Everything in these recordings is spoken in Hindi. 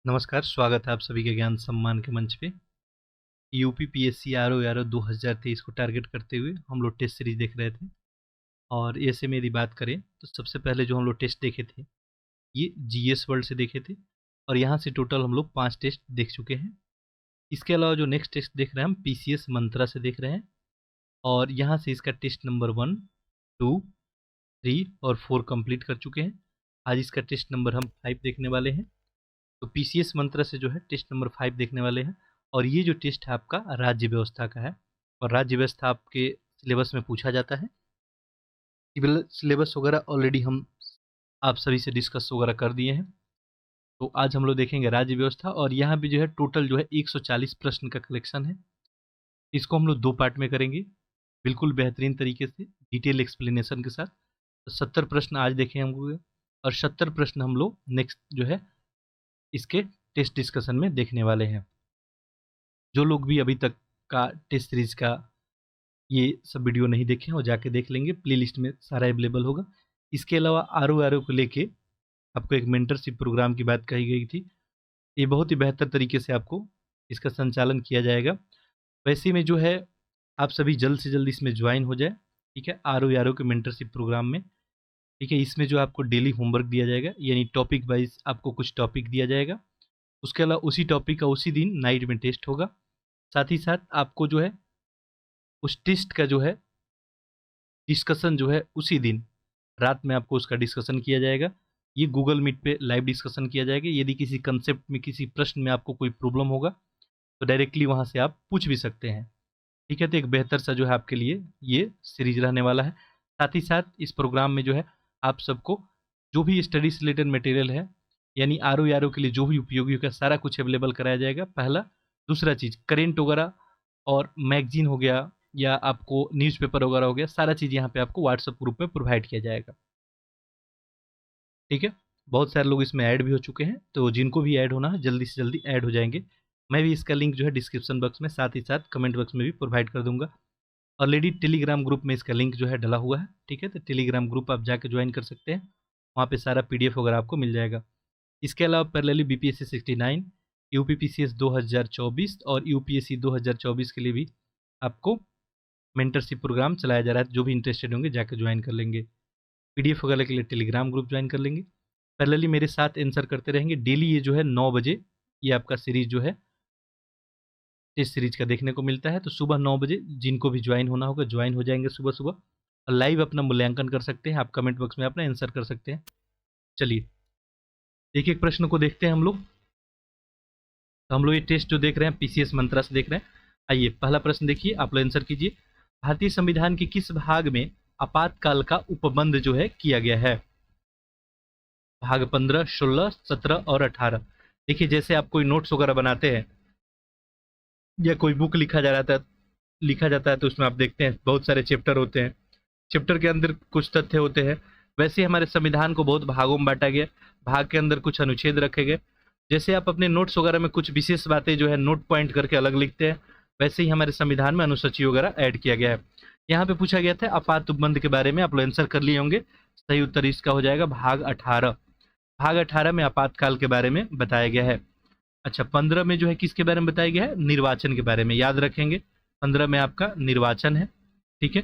नमस्कार, स्वागत है आप सभी के ज्ञान सम्मान के मंच पे। यूपी पीएससी आरओ 2023 को टारगेट करते हुए हम लोग टेस्ट सीरीज देख रहे थे। और ऐसे में यदि बात करें तो सबसे पहले जो हम लोग टेस्ट देखे थे ये जीएस वर्ल्ड से देखे थे, और यहाँ से टोटल हम लोग 5 टेस्ट देख चुके हैं। इसके अलावा जो नेक्स्ट टेस्ट देख रहे हैं हम पीसीएस मंत्रा से देख रहे हैं, और यहाँ से इसका टेस्ट नंबर 1, 2, 3 और 4 कंप्लीट कर चुके हैं। आज इसका टेस्ट नंबर हम 5 देखने वाले हैं। तो पीसीएस मंत्रा से जो है टेस्ट नंबर 5 देखने वाले हैं। और ये जो टेस्ट है आपका राज्य व्यवस्था का है, और राज्य व्यवस्था आपके सिलेबस में पूछा जाता है। सिलेबस वगैरह ऑलरेडी हम आप सभी से डिस्कस वगैरह कर दिए हैं। तो आज हम लोग देखेंगे राज्य व्यवस्था, और यहाँ भी जो है टोटल जो है 140 प्रश्न का कलेक्शन है। इसको हम लोग 2 पार्ट में करेंगे, बिल्कुल बेहतरीन तरीके से डिटेल एक्सप्लेनेशन के साथ। तो 70 प्रश्न आज देखें हम लोग, और 70 प्रश्न हम लोग नेक्स्ट जो है इसके टेस्ट डिस्कशन में देखने वाले हैं। जो लोग भी अभी तक का टेस्ट सीरीज का ये सब वीडियो नहीं देखे हैं वो जाके देख लेंगे, प्लेलिस्ट में सारा अवेलेबल होगा। इसके अलावा आरओ को लेके आपको एक मेंटरशिप प्रोग्राम की बात कही गई थी। ये बहुत ही बेहतर तरीके से आपको इसका संचालन किया जाएगा। वैसे में जो है आप सभी जल्द से जल्द इसमें ज्वाइन हो जाए, ठीक है, आरओ के मेंटरशिप प्रोग्राम में। ठीक है, इसमें जो आपको डेली होमवर्क दिया जाएगा, यानी टॉपिक वाइज आपको कुछ टॉपिक दिया जाएगा। उसके अलावा उसी टॉपिक का उसी दिन नाइट में टेस्ट होगा। साथ ही साथ आपको जो है उस टेस्ट का जो है डिस्कशन जो है उसी दिन रात में आपको उसका डिस्कशन किया जाएगा। ये गूगल मीट पे लाइव डिस्कशन किया जाएगा। यदि किसी कंसेप्ट में किसी प्रश्न में आपको कोई प्रॉब्लम होगा तो डायरेक्टली वहाँ से आप पूछ भी सकते हैं। ठीक है, तो एक बेहतर सा जो है आपके लिए ये सीरीज रहने वाला है। साथ ही साथ इस प्रोग्राम में जो है आप सबको जो भी स्टडी से रिलेटेड मटेरियल है, यानी आरओ के लिए जो भी उपयोगी होगा सारा कुछ अवेलेबल कराया जाएगा, पहला। दूसरा चीज़ करेंट वगैरह और मैगजीन हो गया, या आपको न्यूज़पेपर वगैरह हो गया, सारा चीज़ यहाँ पे आपको व्हाट्सएप ग्रुप में प्रोवाइड किया जाएगा। ठीक है, बहुत सारे लोग इसमें ऐड भी हो चुके हैं, तो जिनको भी ऐड होना है जल्दी से जल्दी ऐड हो जाएंगे। मैं भी इसका लिंक जो है डिस्क्रिप्शन बॉक्स में साथ ही साथ कमेंट बॉक्स में भी प्रोवाइड कर दूंगा। ऑलरेडी टेलीग्राम ग्रुप में इसका लिंक जो है डला हुआ है। ठीक है, तो टेलीग्राम ग्रुप आप जाके ज्वाइन कर सकते हैं, वहाँ पे सारा पीडीएफ वगैरह आपको मिल जाएगा। इसके अलावा पैरेलली बीपीएससी 69, यूपीपीसीएस 2024 और यूपीएससी 2024 के लिए भी आपको मेंटरशिप प्रोग्राम चलाया जा रहा है। जो भी इंटरेस्टेड होंगे जाकर ज्वाइन कर लेंगे। पीडीएफ वगैरह के लिए टेलीग्राम ग्रुप ज्वाइन कर लेंगे। पैरेलली मेरे साथ आंसर करते रहेंगे डेली। ये जो है 9 बजे ये आपका सीरीज जो है टेस्ट सीरीज का देखने को मिलता है। तो सुबह 9 बजे जिनको भी ज्वाइन होना होगा ज्वाइन हो जाएंगे सुबह सुबह, और लाइव अपना मूल्यांकन कर सकते हैं। आप कमेंट बॉक्स में अपना आंसर कर सकते हैं। चलिए एक एक प्रश्न को देखते हैं हम लोग। तो हम लोग ये टेस्ट जो देख रहे हैं पीसीएस मंत्रा से देख रहे हैं। आइए पहला प्रश्न देखिए, आप लोग आंसर कीजिए। भारतीय संविधान के किस भाग में आपातकाल का उपबंध जो है किया गया है? भाग 15, 16, 17 और 18। देखिए जैसे आप कोई नोट्स वगैरह बनाते हैं या कोई बुक लिखा जाता है तो उसमें आप देखते हैं बहुत सारे चैप्टर होते हैं। चैप्टर के अंदर कुछ तथ्य होते हैं। वैसे ही हमारे संविधान को बहुत भागों में बांटा गया। भाग के अंदर कुछ अनुच्छेद रखे गए। जैसे आप अपने नोट्स वगैरह में कुछ विशेष बातें जो है नोट पॉइंट करके अलग लिखते हैं, वैसे ही हमारे संविधान में अनुसूची वगैरह ऐड किया गया है। यहाँ पे पूछा गया था आपात उपबंध के बारे में, आप लोग आंसर कर लिए होंगे। सही उत्तर इसका हो जाएगा भाग 18। भाग 18 में आपातकाल के बारे में बताया गया है। अच्छा, 15 में जो है किसके बारे में बताया गया है? निर्वाचन के बारे में, याद रखेंगे। 15 में आपका निर्वाचन है। ठीक है,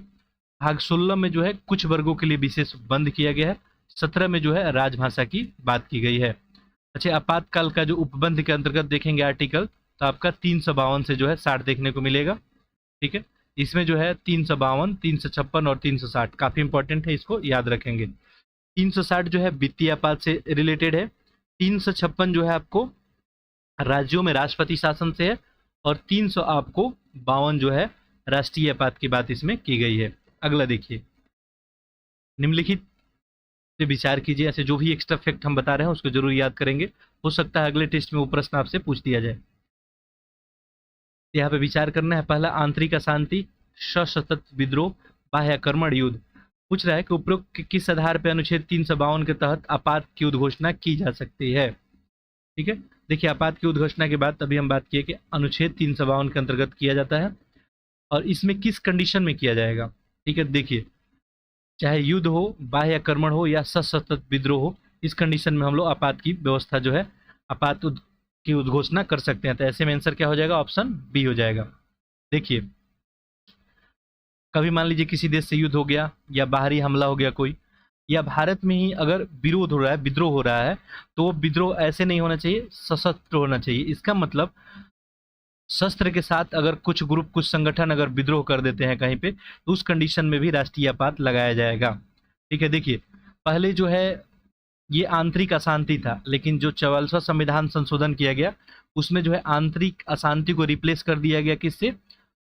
भाग 16 में जो है कुछ वर्गों के लिए विशेष बंद किया गया है। 17 में जो है राजभाषा की बात की गई है। अच्छा, आपातकाल का जो उपबंध के अंतर्गत देखेंगे आर्टिकल, तो आपका 352 से जो है 60 देखने को मिलेगा। ठीक है, इसमें जो है 352, 356 और 360 काफी इंपॉर्टेंट है, इसको याद रखेंगे। 360 जो है वित्तीय आपात से रिलेटेड है। 356 जो है आपको राज्यों में राष्ट्रपति शासन से है, और 300 आपको 52 जो है राष्ट्रीय आपात की बात इसमें की गई है। अगला देखिए, निम्नलिखित से विचार कीजिए। ऐसे जो भी एक्स्ट्रा फैक्ट हम बता रहे हैं उसको जरूर याद करेंगे, हो सकता है अगले टेस्ट में वो प्रश्न आपसे पूछ दिया जाए। यहाँ पे विचार करना है। पहला, आंतरिक अशांति, सशस्त्र विद्रोह, बाह्याक्रमण युद्ध। पूछ रहा है कि उपरोक्त किस आधार पर अनुच्छेद 352 के तहत आपात की उद्घोषणा की जा सकती है? ठीक है, देखिए आपात की उद्घोषणा के बाद तभी हम बात किए कि अनुच्छेद 352 के अंतर्गत किया जाता है, और इसमें किस कंडीशन में किया जाएगा। ठीक है, देखिए चाहे युद्ध हो, बाह्य आक्रमण हो या सशस्त्र विद्रोह हो, इस कंडीशन में हम लोग आपात की व्यवस्था जो है आपात की उद्घोषणा कर सकते हैं। तो ऐसे में आंसर क्या हो जाएगा, ऑप्शन बी हो जाएगा। देखिए, कभी मान लीजिए किसी देश से युद्ध हो गया या बाहरी हमला हो गया कोई, या भारत में ही अगर विरोध हो रहा है, विद्रोह हो रहा है, तो वो विद्रोह ऐसे नहीं होना चाहिए, सशस्त्र होना चाहिए। इसका मतलब शस्त्र के साथ अगर कुछ ग्रुप, कुछ संगठन अगर विद्रोह कर देते हैं कहीं पे, तो उस कंडीशन में भी राष्ट्रीय आपात लगाया जाएगा। ठीक है, देखिए पहले जो है ये आंतरिक अशांति था, लेकिन जो 44वां संविधान संशोधन किया गया उसमें जो है आंतरिक अशांति को रिप्लेस कर दिया गया किससे,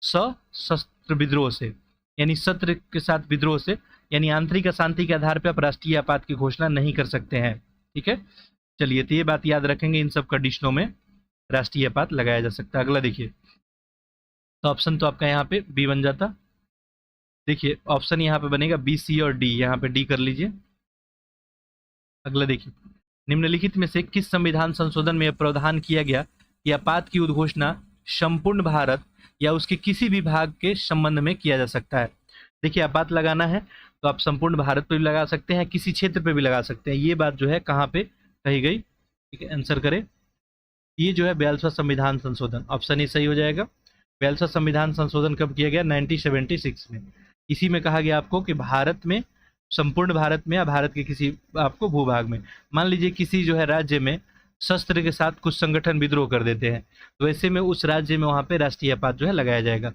सशस्त्र विद्रोह से, यानी शस्त्र के साथ विद्रोह से, यानी आंतरिक अशांति के आधार पर आप राष्ट्रीय आपात की घोषणा नहीं कर सकते हैं। ठीक है, चलिए, तो ये बात याद रखेंगे, इन सब कंडीशनों में राष्ट्रीय आपात लगाया जा सकता है। अगला देखिए, तो ऑप्शन तो आपका यहाँ पे बी बन जाता। देखिए ऑप्शन यहाँ पे बनेगा बी, सी और डी, यहाँ पे डी कर लीजिए। अगला देखिए, निम्नलिखित में से किस संविधान संशोधन में यह प्रावधान किया गया कि आपात की उद्घोषणा संपूर्ण भारत या उसके किसी भी भाग के संबंध में किया जा सकता है। देखिए आपात लगाना है तो आप संपूर्ण भारत पे भी लगा सकते हैं, किसी क्षेत्र पे भी लगा सकते हैं। ये बात जो है कहाँ पे कही गई, ठीक है, आंसर करें। ये जो है 42वां संविधान संशोधन, ऑप्शन ही सही हो जाएगा। 42वां संविधान संशोधन कब किया गया, 1976 में। इसी में कहा गया आपको कि भारत में, संपूर्ण भारत में या भारत के किसी आपको भूभाग में, मान लीजिए किसी जो है राज्य में शस्त्र के साथ कुछ संगठन विद्रोह कर देते हैं, तो ऐसे में उस राज्य में वहाँ पे राष्ट्रीय आपात जो है लगाया जाएगा।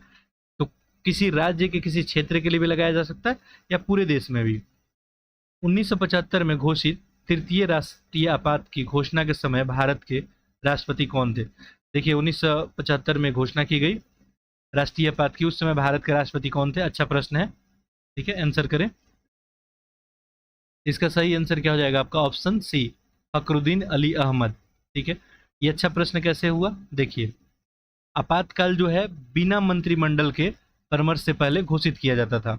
तो किसी राज्य के किसी क्षेत्र के लिए भी लगाया जा सकता है या पूरे देश में भी। 1975 में घोषित तृतीय राष्ट्रीय आपात की घोषणा के समय भारत के राष्ट्रपति कौन थे। देखिए 1975 में घोषणा की गई राष्ट्रीय आपात की, उस समय भारत के राष्ट्रपति कौन थे, अच्छा प्रश्न है। ठीक है, आंसर करें। इसका सही आंसर क्या हो जाएगा आपका, ऑप्शन सी, फखरुद्दीन अली अहमद। ठीक है, ये अच्छा प्रश्न कैसे हुआ, देखिए आपातकाल जो है बिना मंत्रिमंडल के परामर्श से पहले घोषित किया जाता था।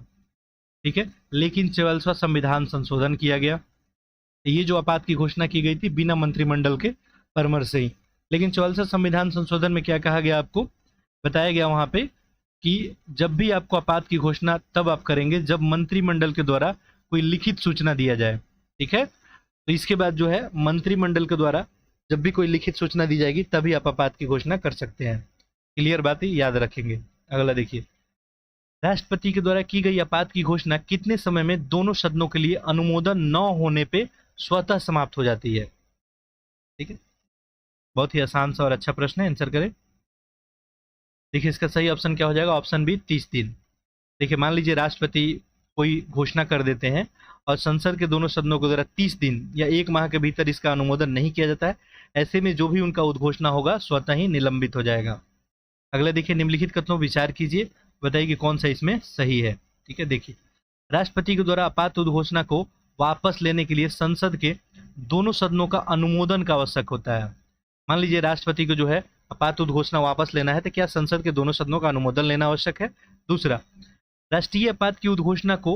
ठीक है, लेकिन 44वां संविधान संशोधन किया गया, ये जो आपात की घोषणा की गई थी बिना मंत्रिमंडल के परामर्श से ही। लेकिन 44वां संविधान संशोधन में क्या कहा गया, आपको बताया गया वहां पे कि जब भी आपको आपात की घोषणा तब आप करेंगे जब मंत्रिमंडल के द्वारा कोई लिखित सूचना दिया जाए। ठीक है, तो इसके बाद जो है मंत्रिमंडल के द्वारा जब भी कोई लिखित सूचना दी जाएगी तभी आप आपात की घोषणा कर सकते हैं। क्लियर बात है, याद रखेंगे। अगला देखिए, राष्ट्रपति के द्वारा की गई आपात की घोषणा कितने समय में दोनों सदनों के लिए अनुमोदन न होने पे स्वतः समाप्त हो जाती है। ठीक है, बहुत ही आसान सा और अच्छा प्रश्न है, आंसर करें। देखिए इसका सही ऑप्शन क्या हो जाएगा, ऑप्शन बी, 30 दिन। देखिए मान लीजिए राष्ट्रपति कोई घोषणा कर देते हैं और संसद के दोनों सदनों के द्वारा 30 दिन या 1 माह के भीतर इसका अनुमोदन नहीं किया जाता है, ऐसे में जो भी उनका उद्घोषणा होगा स्वतः ही निलंबित हो जाएगा। अगला देखिए, निम्नलिखित कथनों विचार कीजिए, बताइए कि कौन सा इसमें सही है। ठीक है, देखिए राष्ट्रपति के द्वारा आपात उद्घोषणा को वापस लेने के लिए संसद के दोनों सदनों का अनुमोदन का आवश्यक होता है। मान लीजिए राष्ट्रपति को जो है आपात उद्घोषणा वापस लेना है तो क्या संसद के दोनों सदनों का अनुमोदन लेना आवश्यक है। दूसरा, राष्ट्रीय आपात की उद्घोषणा को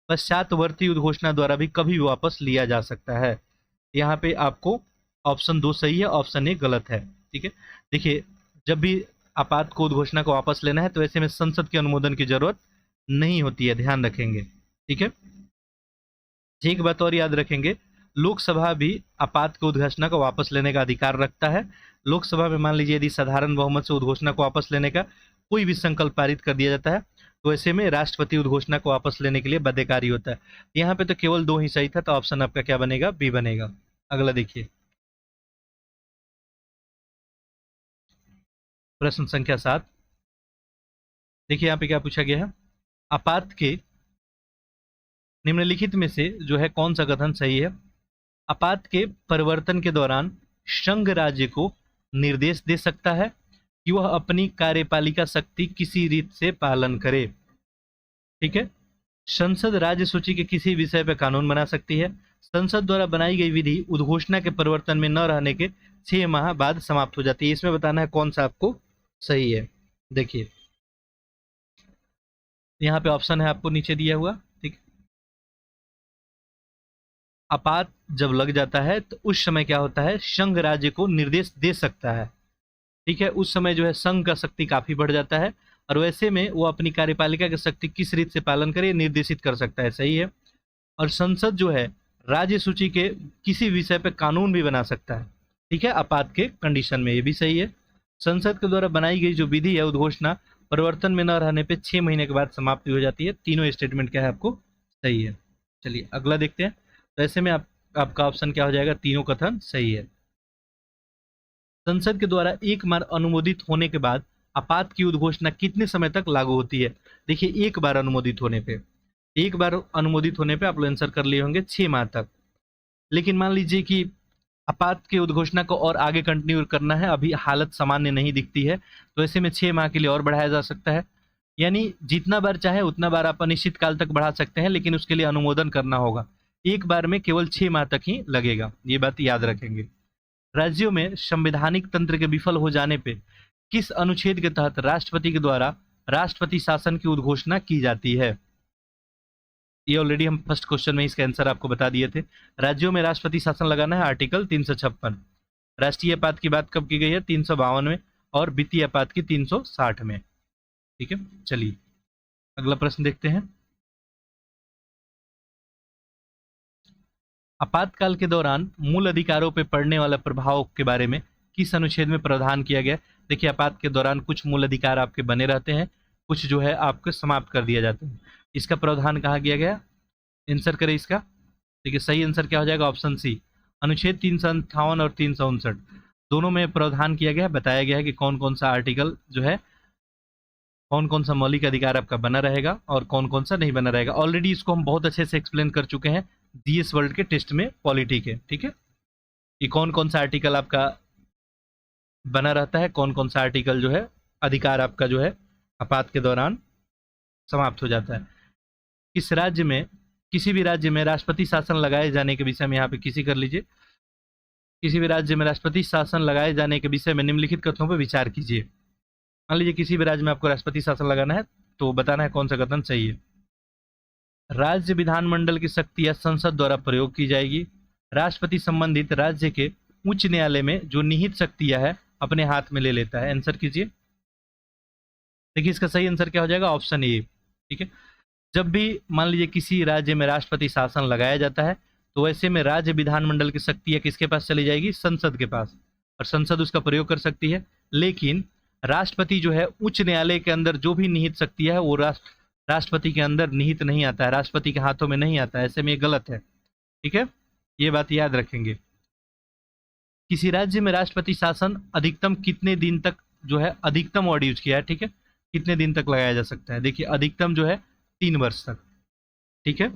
पश्चातवर्ती उद्घोषणा द्वारा भी कभी वापस लिया जा सकता है। यहाँ पे आपको ऑप्शन 2 सही है, ऑप्शन 1 गलत है। ठीक है, देखिए जब भी आपात को उद्घोषणा को वापस लेना है तो ऐसे में संसद के अनुमोदन की जरूरत नहीं होती है, ध्यान रखेंगे। ठीक है, एक बात और याद रखेंगे, लोकसभा भी आपात की उद्घोषणा को वापस लेने का अधिकार रखता है। लोकसभा में मान लीजिए यदि साधारण बहुमत से उद्घोषणा को वापस लेने का कोई भी संकल्प पारित कर दिया जाता है तो ऐसे में राष्ट्रपति उद्घोषणा को वापस लेने के लिए बाध्यकारी होता है। यहाँ पे तो केवल 2 ही सही था, तो ऑप्शन आपका क्या बनेगा, बी बनेगा। अगला देखिए, प्रश्न संख्या 7। देखिए यहाँ पे क्या पूछा गया है, आपात के निम्नलिखित में से जो है कौन सा कथन सही है। आपात के परिवर्तन के दौरान संघ राज्य को निर्देश दे सकता है कि वह अपनी कार्यपालिका शक्ति किसी रीत से पालन करे। ठीक है, संसद राज्य सूची के किसी विषय पर कानून बना सकती है। संसद द्वारा बनाई गई विधि उद्घोषणा के परिवर्तन में न रहने के 6 माह बाद समाप्त हो जाती है। इसमें बताना है कौन सा आपको सही है। देखिए यहाँ पे ऑप्शन है आपको नीचे दिया हुआ। ठीक, आपात जब लग जाता है तो उस समय क्या होता है, संघ राज्य को निर्देश दे सकता है। ठीक है, उस समय जो है संघ का शक्ति काफी बढ़ जाता है और वैसे में वो अपनी कार्यपालिका की शक्ति किस रीत से पालन करे निर्देशित कर सकता है, सही है। और संसद जो है राज्य सूची के किसी विषय पर कानून भी बना सकता है। ठीक है, आपात के कंडीशन में, ये भी सही है। संसद के द्वारा बनाई गई जो विधि है उद्घोषणा परिवर्तन में न रहने पे 6 महीने के बाद समाप्ति हो जाती है। तीनों स्टेटमेंट क्या है आपको सही है। चलिए अगला देखते हैं। तो ऐसे में आपका ऑप्शन क्या हो जाएगा, तीनों कथन सही है। संसद के द्वारा एक बार अनुमोदित होने के बाद आपात की उद्घोषणा कितने समय तक लागू होती है? देखिए एक बार अनुमोदित होने पे, आप लोग आंसर कर लिए होंगे 6 माह तक। लेकिन मान लीजिए कि आपात की उद्घोषणा को और आगे कंटिन्यू करना है, अभी हालत सामान्य नहीं दिखती है, तो ऐसे में 6 माह के लिए और बढ़ाया जा सकता है। यानी जितना बार चाहे उतना बार आप अनिश्चित काल तक बढ़ा सकते हैं, लेकिन उसके लिए अनुमोदन करना होगा। एक बार में केवल 6 माह तक ही लगेगा, ये बात याद रखेंगे। राज्यों में संवैधानिक तंत्र के विफल हो जाने पे किस अनुच्छेद के तहत राष्ट्रपति के द्वारा राष्ट्रपति शासन की उद्घोषणा की जाती है? ये ऑलरेडी हम फर्स्ट क्वेश्चन में इसका आंसर आपको बता दिए थे। राज्यों में राष्ट्रपति शासन लगाना है आर्टिकल 356। राष्ट्रीय आपात की बात कब की गई है? 352 में, और वित्तीय आपात की 360 में। ठीक है, चलिए अगला प्रश्न देखते हैं। आपातकाल के दौरान मूल अधिकारों पर पड़ने वाला प्रभाव के बारे में किस अनुच्छेद में प्रावधान किया गया? देखिए आपात के दौरान कुछ मूल अधिकार आपके बने रहते हैं, कुछ जो है आपके समाप्त कर दिया जाते हैं। इसका प्रावधान कहाँ किया गया? आंसर करें इसका। देखिए सही आंसर क्या हो जाएगा? ऑप्शन सी, अनुच्छेद 358 और 359 दोनों में प्रावधान किया गया है। बताया गया है कि कौन कौन सा आर्टिकल जो है, कौन कौन सा मौलिक अधिकार आपका बना रहेगा और कौन कौन सा नहीं बना रहेगा। ऑलरेडी इसको हम बहुत अच्छे से एक्सप्लेन कर चुके हैं जीएस वर्ल्ड के टेस्ट में, पॉलिटी के। ठीक है, कि कौन कौन सा आर्टिकल आपका बना रहता है, कौन कौन सा आर्टिकल जो है अधिकार आपका जो है आपात के दौरान समाप्त हो जाता है। किस राज्य में, किसी भी राज्य में राष्ट्रपति शासन लगाए जाने के विषय में, यहाँ पे किसी कर लीजिए, किसी भी राज्य में राष्ट्रपति शासन लगाए जाने के विषय में निम्नलिखित कथनों पर विचार कीजिए। मान लीजिए किसी भी राज्य में आपको राष्ट्रपति शासन लगाना है, तो बताना है कौन सा कथन सही है। राज्य विधानमंडल की शक्तियां संसद द्वारा प्रयोग की जाएगी। राष्ट्रपति संबंधित राज्य के उच्च न्यायालय में जो निहित शक्तियां है अपने हाथ में ले लेता है। आंसर कीजिए। देखिए इसका सही आंसर क्या हो जाएगा? Option A. ठीक है, जब भी मान लीजिए किसी राज्य में राष्ट्रपति शासन लगाया जाता है, तो वैसे में राज्य विधानमंडल की शक्तियां किसके पास चली जाएगी? संसद के पास, और संसद उसका प्रयोग कर सकती है। लेकिन राष्ट्रपति जो है उच्च न्यायालय के अंदर जो भी निहित शक्तियां है वो राष्ट्रपति के अंदर निहित नहीं आता है, राष्ट्रपति के हाथों में नहीं आता है। ऐसे में ये गलत है। ठीक है, ये बात याद रखेंगे। किसी राज्य में राष्ट्रपति शासन अधिकतम कितने दिन तक जो है, अधिकतम वर्ड यूज किया है। ठीक है, कितने दिन तक लगाया जा सकता है? देखिए अधिकतम जो है 3 वर्ष तक। ठीक है,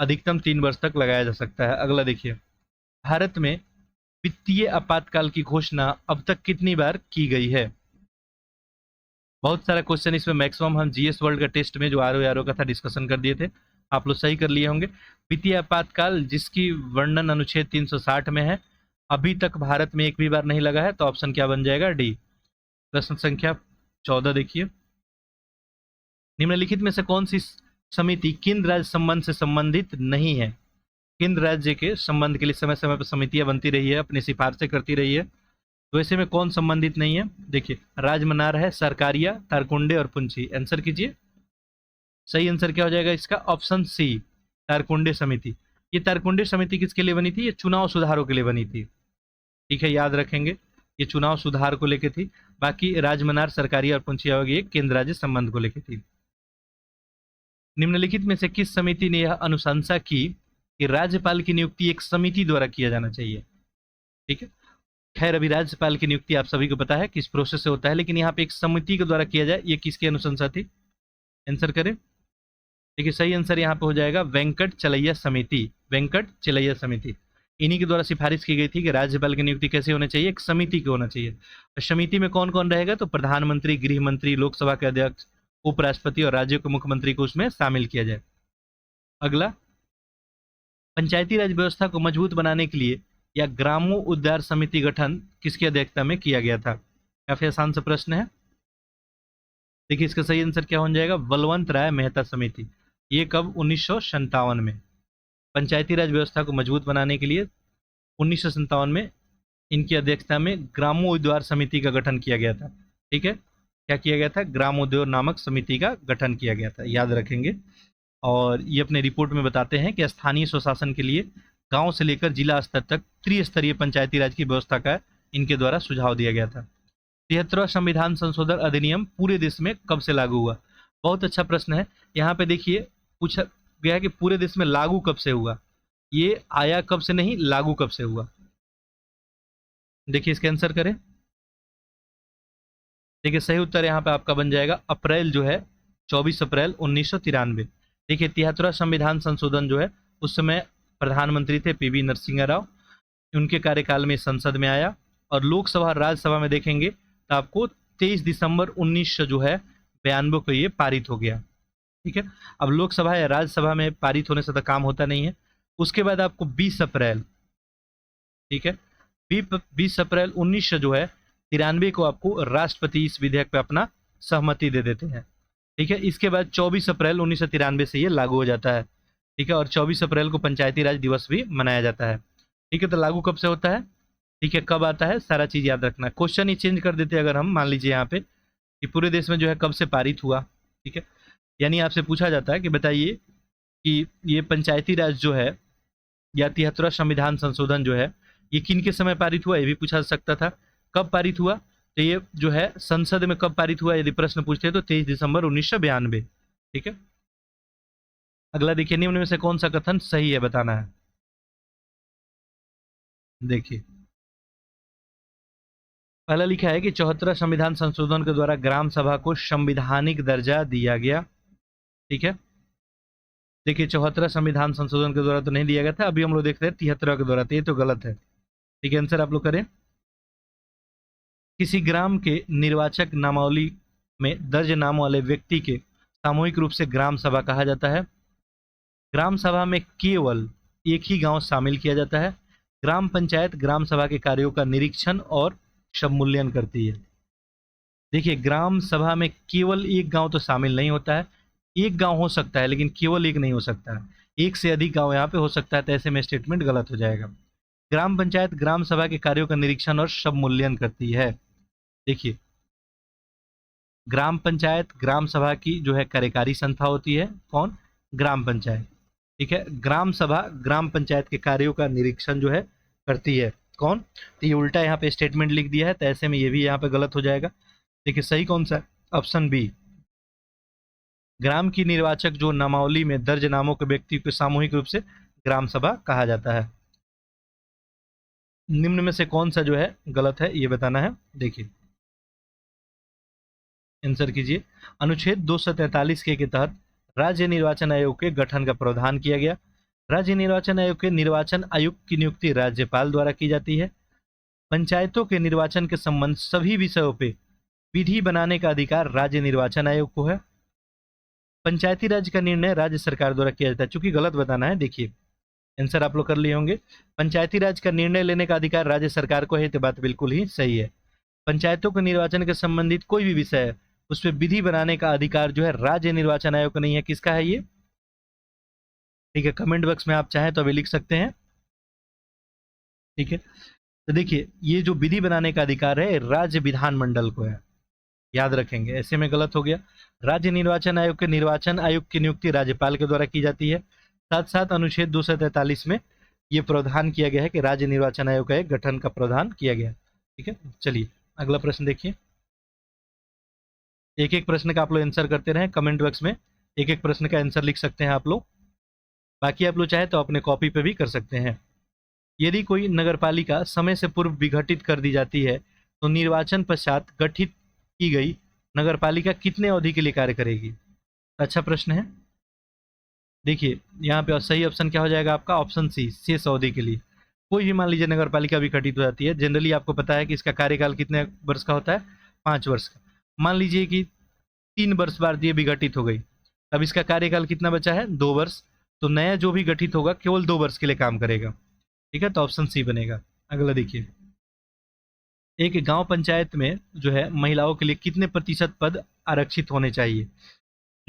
अधिकतम 3 वर्ष तक लगाया जा सकता है। अगला देखिए, भारत में वित्तीय आपातकाल की घोषणा अब तक कितनी बार की गई है? बहुत सारा क्वेश्चन इसमें मैक्सिमम हम जीएस वर्ल्ड का टेस्ट में जो आरओ का था डिस्कशन कर दिए थे, आप लोग सही कर लिए होंगे। वित्तीय आपातकाल जिसकी वर्णन अनुच्छेद 360 में है, अभी तक भारत में एक भी बार नहीं लगा है, तो ऑप्शन क्या बन जाएगा? डी। प्रश्न संख्या 14 देखिए, निम्नलिखित में से कौन सी समिति केंद्र राज्य संबंध से संबंधित नहीं है? केंद्र राज्य के संबंध के लिए समय समय पर समितियां बनती रही है, अपनी सिफारिशें करती रही है, तो ऐसे में कौन संबंधित नहीं है? देखिए राजमनार है, सरकारिया, तारकुंडे और पुंछी। आंसर कीजिए। सही आंसर क्या हो जाएगा इसका? ऑप्शन सी, तारकुंडे समिति। ये तारकुंडे समिति किसके लिए बनी थी? ये चुनाव सुधारों के लिए बनी थी। ठीक है, याद रखेंगे, ये चुनाव सुधार को लेकर थी। बाकी राजमनार, सरकारिया और पुंछिया होगी ये केंद्र राज्य संबंध को लेकर थी। निम्नलिखित में से किस समिति ने यह अनुशंसा की कि राज्यपाल की नियुक्ति एक समिति द्वारा किया जाना चाहिए? ठीक है, खैर अभी राज्यपाल की नियुक्ति आप सभी को पता है किस प्रोसेस से होता है, लेकिन यहाँ पे एक समिति के द्वारा किया जाए, ये किसकी अनुशंसा थी? आंसर करें। देखिए सही आंसर यहाँ पे हो जाएगा वेंकट चलैया समिति। वेंकट चलैया समिति, इन्हीं के द्वारा सिफारिश की गई थी कि राज्यपाल की नियुक्ति कैसे होनी चाहिए? एक समिति को होना चाहिए। और समिति में कौन कौन रहेगा? तो प्रधानमंत्री, गृह मंत्री, लोकसभा के अध्यक्ष, उपराष्ट्रपति और राज्यों के मुख्यमंत्री को उसमें शामिल किया जाए। अगला, पंचायती राज व्यवस्था को मजबूत बनाने के लिए या ग्रामोद्धार समिति गठन किसकी अध्यक्षता में किया गया था? काफी आसान सा प्रश्न है। देखिए इसका सही आंसर क्या हो जाएगा? बलवंत राय मेहता समिति। ये कब? 1957 में। पंचायती राज व्यवस्था को मजबूत बनाने के लिए 1957 में इनकी अध्यक्षता में ग्रामोद्धार समिति का गठन किया गया था। ठीक है, क्या किया गया था? ग्रामोद्धार नामक समिति का गठन किया गया था, याद रखेंगे। और ये अपने रिपोर्ट में बताते हैं कि स्थानीय स्वशासन के लिए गांव से लेकर जिला स्तर तक त्रिस्तरीय पंचायती राज की व्यवस्था का इनके द्वारा सुझाव दिया गया था। 73वां संविधान संशोधन अधिनियम पूरे देश में कब से लागू हुआ? बहुत अच्छा प्रश्न है। यहाँ पे देखिए पूछा गया है कि पूरे देश में लागू कब से हुआ। ये आया कब से नहीं, लागू कब से हुआ। देखिए इसका आंसर करें। देखिए सही उत्तर यहाँ पे आपका बन जाएगा अप्रैल जो है 24 अप्रैल 1993। देखिए 73वां संविधान संशोधन जो है उस समय प्रधानमंत्री थे पीवी नरसिंह राव, उनके कार्यकाल में संसद में आया और लोकसभा और राज्यसभा में देखेंगे तो आपको 23 दिसंबर 1900 जो है 92 को ये पारित हो गया। ठीक है, अब लोकसभा या राज्यसभा में पारित होने से तो काम होता नहीं है। उसके बाद आपको 20 अप्रैल, ठीक है, 20 अप्रैल 1900 जो है 93 को आपको राष्ट्रपति इस विधेयक पे अपना सहमति दे देते हैं। ठीक है, इसके बाद 24 अप्रैल 1993 से ये लागू हो जाता है। ठीक है, और 24 अप्रैल को पंचायती राज दिवस भी मनाया जाता है। ठीक है, तो लागू कब से होता है, ठीक है, कब आता है, सारा चीज याद रखना है। क्वेश्चन ही चेंज कर देते हैं अगर हम मान लीजिए यहाँ पे कि पूरे देश में जो है कब से पारित हुआ। ठीक है, यानी आपसे पूछा जाता है कि बताइए कि ये पंचायती राज जो है या 73वां संविधान संशोधन जो है ये किन के समय पारित हुआ, ये भी पूछा जा सकता था। कब पारित हुआ, तो ये जो है संसद में कब पारित हुआ यदि प्रश्न पूछते हैं तो 23 दिसंबर 1992। ठीक है, अगला देखिए निम्न में से कौन सा कथन सही है बताना है। देखिए पहला लिखा है कि 74वां संविधान संशोधन के द्वारा ग्राम सभा को संवैधानिक दर्जा दिया गया। ठीक है, देखिए 74वां संविधान संशोधन के द्वारा तो नहीं दिया गया था, अभी हम लोग देख रहे हैं 73वां के द्वारा, तो ये तो गलत है। ठीक है, आंसर आप लोग करें। किसी ग्राम के निर्वाचक नामावली में दर्ज नाम वाले व्यक्ति के सामूहिक रूप से ग्राम सभा कहा जाता है। ग्राम सभा में केवल एक ही गांव शामिल किया जाता है। ग्राम पंचायत ग्राम सभा के कार्यों का निरीक्षण और सम्मूल्यन करती है। देखिए ग्राम सभा में केवल एक गांव तो शामिल नहीं होता है, एक गांव हो सकता है लेकिन केवल एक नहीं हो सकता है, एक से अधिक गांव यहाँ पे हो सकता है, तो ऐसे में स्टेटमेंट गलत हो जाएगा। ग्राम पंचायत ग्राम सभा के कार्यों का निरीक्षण और सम्मूल्यन करती है। देखिए ग्राम पंचायत ग्राम सभा की जो है कार्यकारी संस्था होती है, कौन, ग्राम पंचायत। ठीक है, ग्राम सभा ग्राम पंचायत के कार्यों का निरीक्षण जो है करती है, कौन, तो ये उल्टा यहाँ पे स्टेटमेंट लिख दिया है, तो ऐसे में ये भी यहाँ पे गलत हो जाएगा। देखिए सही कौन सा है, ऑप्शन बी, ग्राम की निर्वाचक जो नामावली में दर्ज नामों के व्यक्ति को सामूहिक रूप से ग्राम सभा कहा जाता है। निम्न में से कौन सा जो है गलत है ये बताना है। देखिए आंसर कीजिए। अनुच्छेद 243 के तहत राज्य निर्वाचन आयोग के गठन का प्रावधान किया गया। राज्य निर्वाचन आयोग के निर्वाचन आयुक्त की नियुक्ति राज्यपाल द्वारा की जाती है। पंचायतों के निर्वाचन के संबंध सभी विषयों पे विधि बनाने का अधिकार राज्य निर्वाचन आयोग को है। पंचायती राज का निर्णय राज्य सरकार द्वारा किया जाता है, चूंकि गलत बताना है। देखिए आंसर आप लोग कर लिए होंगे, पंचायती राज का निर्णय लेने का अधिकार राज्य सरकार को है, तो बात बिल्कुल ही सही है। पंचायतों के निर्वाचन के संबंधित कोई भी विषय है उस पर विधि बनाने का अधिकार जो है राज्य निर्वाचन आयोग का नहीं है, किसका है ये। ठीक है, कमेंट बॉक्स में आप चाहें तो अभी लिख सकते हैं। ठीक है, तो देखिए ये जो विधि बनाने का अधिकार है राज्य विधानमंडल को है, याद रखेंगे, ऐसे में गलत हो गया। राज्य निर्वाचन आयोग के निर्वाचन आयुक्त की नियुक्ति राज्यपाल के द्वारा की जाती है। साथ साथ अनुच्छेद 243 में ये प्रावधान किया गया है कि राज्य निर्वाचन आयोग का एक गठन का प्रावधान किया गया। ठीक है, चलिए अगला प्रश्न देखिए। एक एक प्रश्न का आप लोग आंसर करते रहें, कमेंट बॉक्स में एक एक प्रश्न का आंसर लिख सकते हैं आप लोग, बाकी आप लोग चाहे तो अपने कॉपी पे भी कर सकते हैं। यदि कोई नगरपालिका समय से पूर्व विघटित कर दी जाती है तो निर्वाचन पश्चात गठित की गई नगरपालिका कितने अवधि के लिए कार्य करेगी। अच्छा प्रश्न है। देखिए यहाँ पे सही ऑप्शन क्या हो जाएगा आपका, ऑप्शन सी, शेष अवधि के लिए। कोई भी मान लीजिए नगरपालिका विघटित हो जाती है, जनरली आपको पता है कि इसका कार्यकाल कितने वर्ष का होता है, 5 वर्ष का। मान लीजिए कि 3 वर्ष बाद ये विघटित हो गई, अब इसका कार्यकाल कितना बचा है, 2 वर्ष, तो नया जो भी गठित होगा केवल 2 वर्ष के लिए काम करेगा। ठीक है, तो ऑप्शन सी बनेगा। अगला देखिए, एक गांव पंचायत में जो है महिलाओं के लिए कितने प्रतिशत पद आरक्षित होने चाहिए,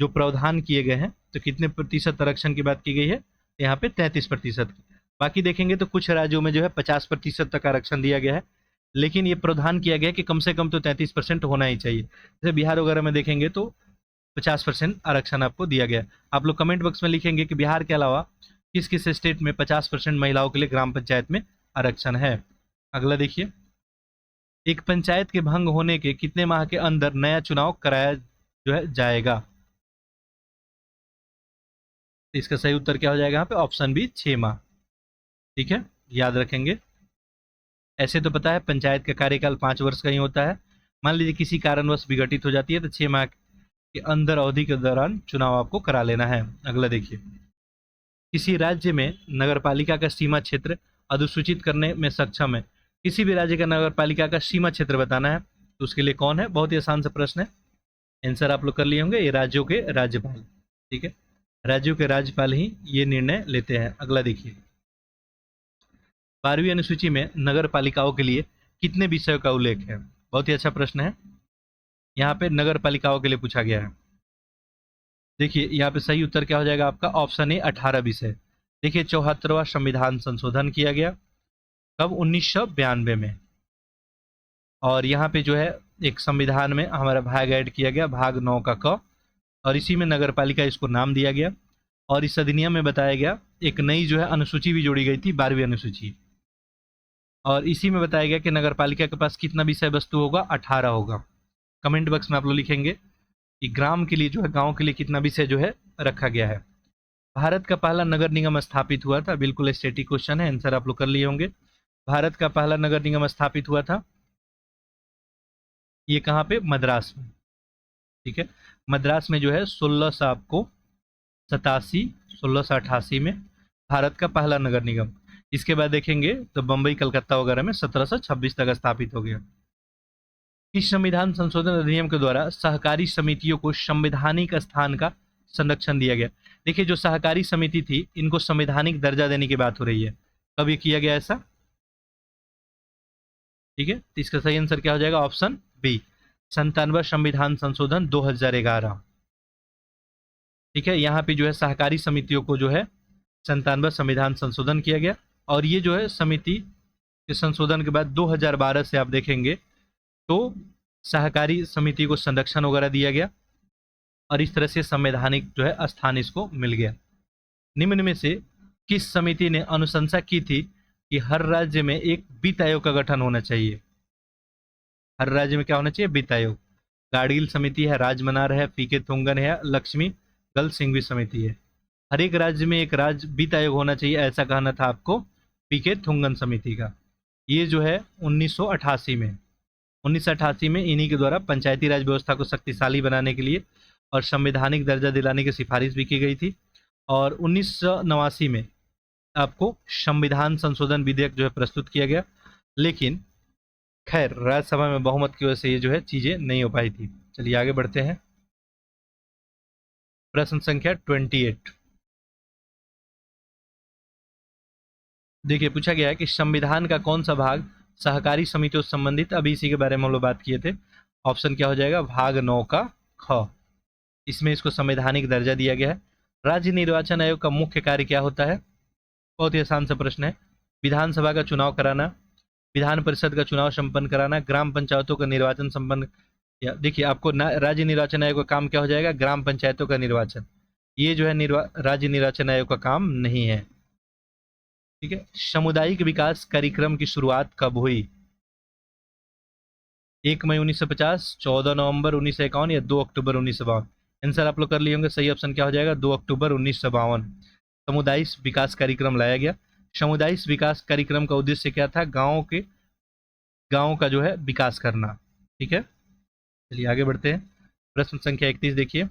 जो प्रावधान किए गए हैं, तो कितने प्रतिशत आरक्षण की बात की गई है, यहाँ पे 33%। बाकी देखेंगे तो कुछ राज्यों में जो है 50% तक आरक्षण दिया गया है, लेकिन ये प्रावधान किया गया है कि कम से कम तो 33% होना ही चाहिए। जैसे बिहार वगैरह में देखेंगे तो 50% आरक्षण आपको दिया गया है। आप लोग कमेंट बॉक्स में लिखेंगे कि बिहार के अलावा किस किस स्टेट में 50% महिलाओं के लिए ग्राम पंचायत में आरक्षण है। अगला देखिए, एक पंचायत के भंग होने के कितने माह के अंदर नया चुनाव कराया जो है जाएगा? इसका सही उत्तर क्या हो जाएगा यहाँ पे? ऑप्शन बी, 6 माह। ठीक है, याद रखेंगे। ऐसे तो पता है पंचायत का कार्यकाल 5 वर्ष का ही होता है। मान लीजिए किसी कारणवश विघटित हो जाती है तो 6 माह के अंदर अवधि के दौरान चुनाव आपको करा लेना है। अगला देखिए, किसी राज्य में नगरपालिका का सीमा क्षेत्र अधिसूचित करने में सक्षम है। किसी भी राज्य का नगरपालिका का सीमा क्षेत्र बताना है तो उसके लिए कौन है? बहुत ही आसान सा प्रश्न है, आंसर आप लोग कर लिए होंगे, ये राज्यों के राज्यपाल। ठीक है, राज्यों के राज्यपाल ही ये निर्णय लेते हैं। अगला देखिए, 12वीं अनुसूची में नगर पालिकाओं के लिए कितने विषयों का उल्लेख है? बहुत ही अच्छा प्रश्न है, यहाँ पे नगर पालिकाओं के लिए पूछा गया है। देखिए यहाँ पे सही उत्तर क्या हो जाएगा आपका? ऑप्शन ए, 18 विषय। देखिए 74वां संविधान संशोधन किया गया कब? 1992 में। और यहाँ पे जो है एक संविधान में हमारा भाग ऐड किया गया, भाग 9 का क, और इसी में नगर पालिका इसको नाम दिया गया। और इस अधिनियम में बताया गया एक नई जो है अनुसूची भी जोड़ी गई थी, 12वीं अनुसूची। और इसी में बताया गया कि नगर पालिका के पास कितना विषय वस्तु होगा? 18 होगा। कमेंट बॉक्स में आप लोग लिखेंगे कि ग्राम के लिए जो है, गांव के लिए कितना विषय जो है रखा गया है। भारत का पहला नगर निगम स्थापित हुआ था, बिल्कुल स्टैटिक क्वेश्चन है, आंसर आप लोग कर लिए होंगे। भारत का पहला नगर निगम स्थापित हुआ था, ये कहाँ पे? मद्रास में। ठीक है, मद्रास में जो है 1688 में भारत का पहला नगर निगम। इसके बाद देखेंगे तो बम्बई, कलकत्ता वगैरह में 1726 तक स्थापित हो गया। इस संविधान संशोधन अधिनियम के द्वारा सहकारी समितियों को संवैधानिक स्थान का संरक्षण दिया गया। देखिए जो सहकारी समिति थी इनको संवैधानिक दर्जा देने की बात हो रही है, कब ये किया गया ऐसा? ठीक है, तो इसका सही आंसर क्या हो जाएगा? ऑप्शन बी, 97वां संविधान संशोधन 2011। ठीक है, यहाँ पे जो है सहकारी समितियों को जो है 97वां संविधान संशोधन किया गया। और ये जो है समिति के संशोधन के बाद 2012 से आप देखेंगे तो सहकारी समिति को संरक्षण वगैरह दिया गया और इस तरह से संवैधानिक जो है स्थान इसको मिल गया। निम्न में से किस समिति ने अनुशंसा की थी कि हर राज्य में एक वित्त आयोग का गठन होना चाहिए? हर राज्य में क्या होना चाहिए? वित्त आयोग। गाडगिल समिति है, राजमनार है, पीके थुंगन है, लक्ष्मी गल सिंघवी समिति है। हर एक राज्य में एक राज्य वित्त आयोग होना चाहिए, ऐसा कहना था आपको पीके थुंगन समिति का। ये जो है 1988 में इन्हीं के द्वारा पंचायती राज व्यवस्था को शक्तिशाली बनाने के लिए और संवैधानिक दर्जा दिलाने की सिफारिश भी की गई थी। और 1989 में आपको संविधान संशोधन विधेयक जो है प्रस्तुत किया गया, लेकिन खैर राज्यसभा में बहुमत की वजह से ये जो है चीज़ें नहीं हो पाई थी। चलिए आगे बढ़ते हैं, प्रश्न संख्या 28। देखिए पूछा गया है कि संविधान का कौन सा भाग सहकारी समितियों से संबंधित, अभी इसी के बारे में हम लोग बात किए थे। ऑप्शन क्या हो जाएगा? भाग 9 का ख, इसमें इसको संवैधानिक दर्जा दिया गया है। राज्य निर्वाचन आयोग का मुख्य कार्य क्या होता है? बहुत ही आसान सा प्रश्न है, विधानसभा का चुनाव कराना, विधान परिषद का चुनाव संपन्न कराना, ग्राम पंचायतों का निर्वाचन संपन्न। या देखिए आपको राज्य निर्वाचन आयोग का काम क्या हो जाएगा? ग्राम पंचायतों का निर्वाचन। ये जो है राज्य निर्वाचन आयोग का काम नहीं है। ठीक है, सामुदायिक विकास कार्यक्रम की शुरुआत कब हुई? 1 मई 1950, 14 नवंबर 1951 या 2 अक्टूबर 1952? आंसर आप लोग कर लिए होंगे, सही ऑप्शन क्या हो जाएगा? 2 अक्टूबर 1952 सामुदायिक विकास कार्यक्रम लाया गया। सामुदायिक विकास कार्यक्रम का उद्देश्य क्या था? गाँव का जो है विकास करना। ठीक है, चलिए आगे बढ़ते हैं, प्रश्न संख्या 31 देखिए,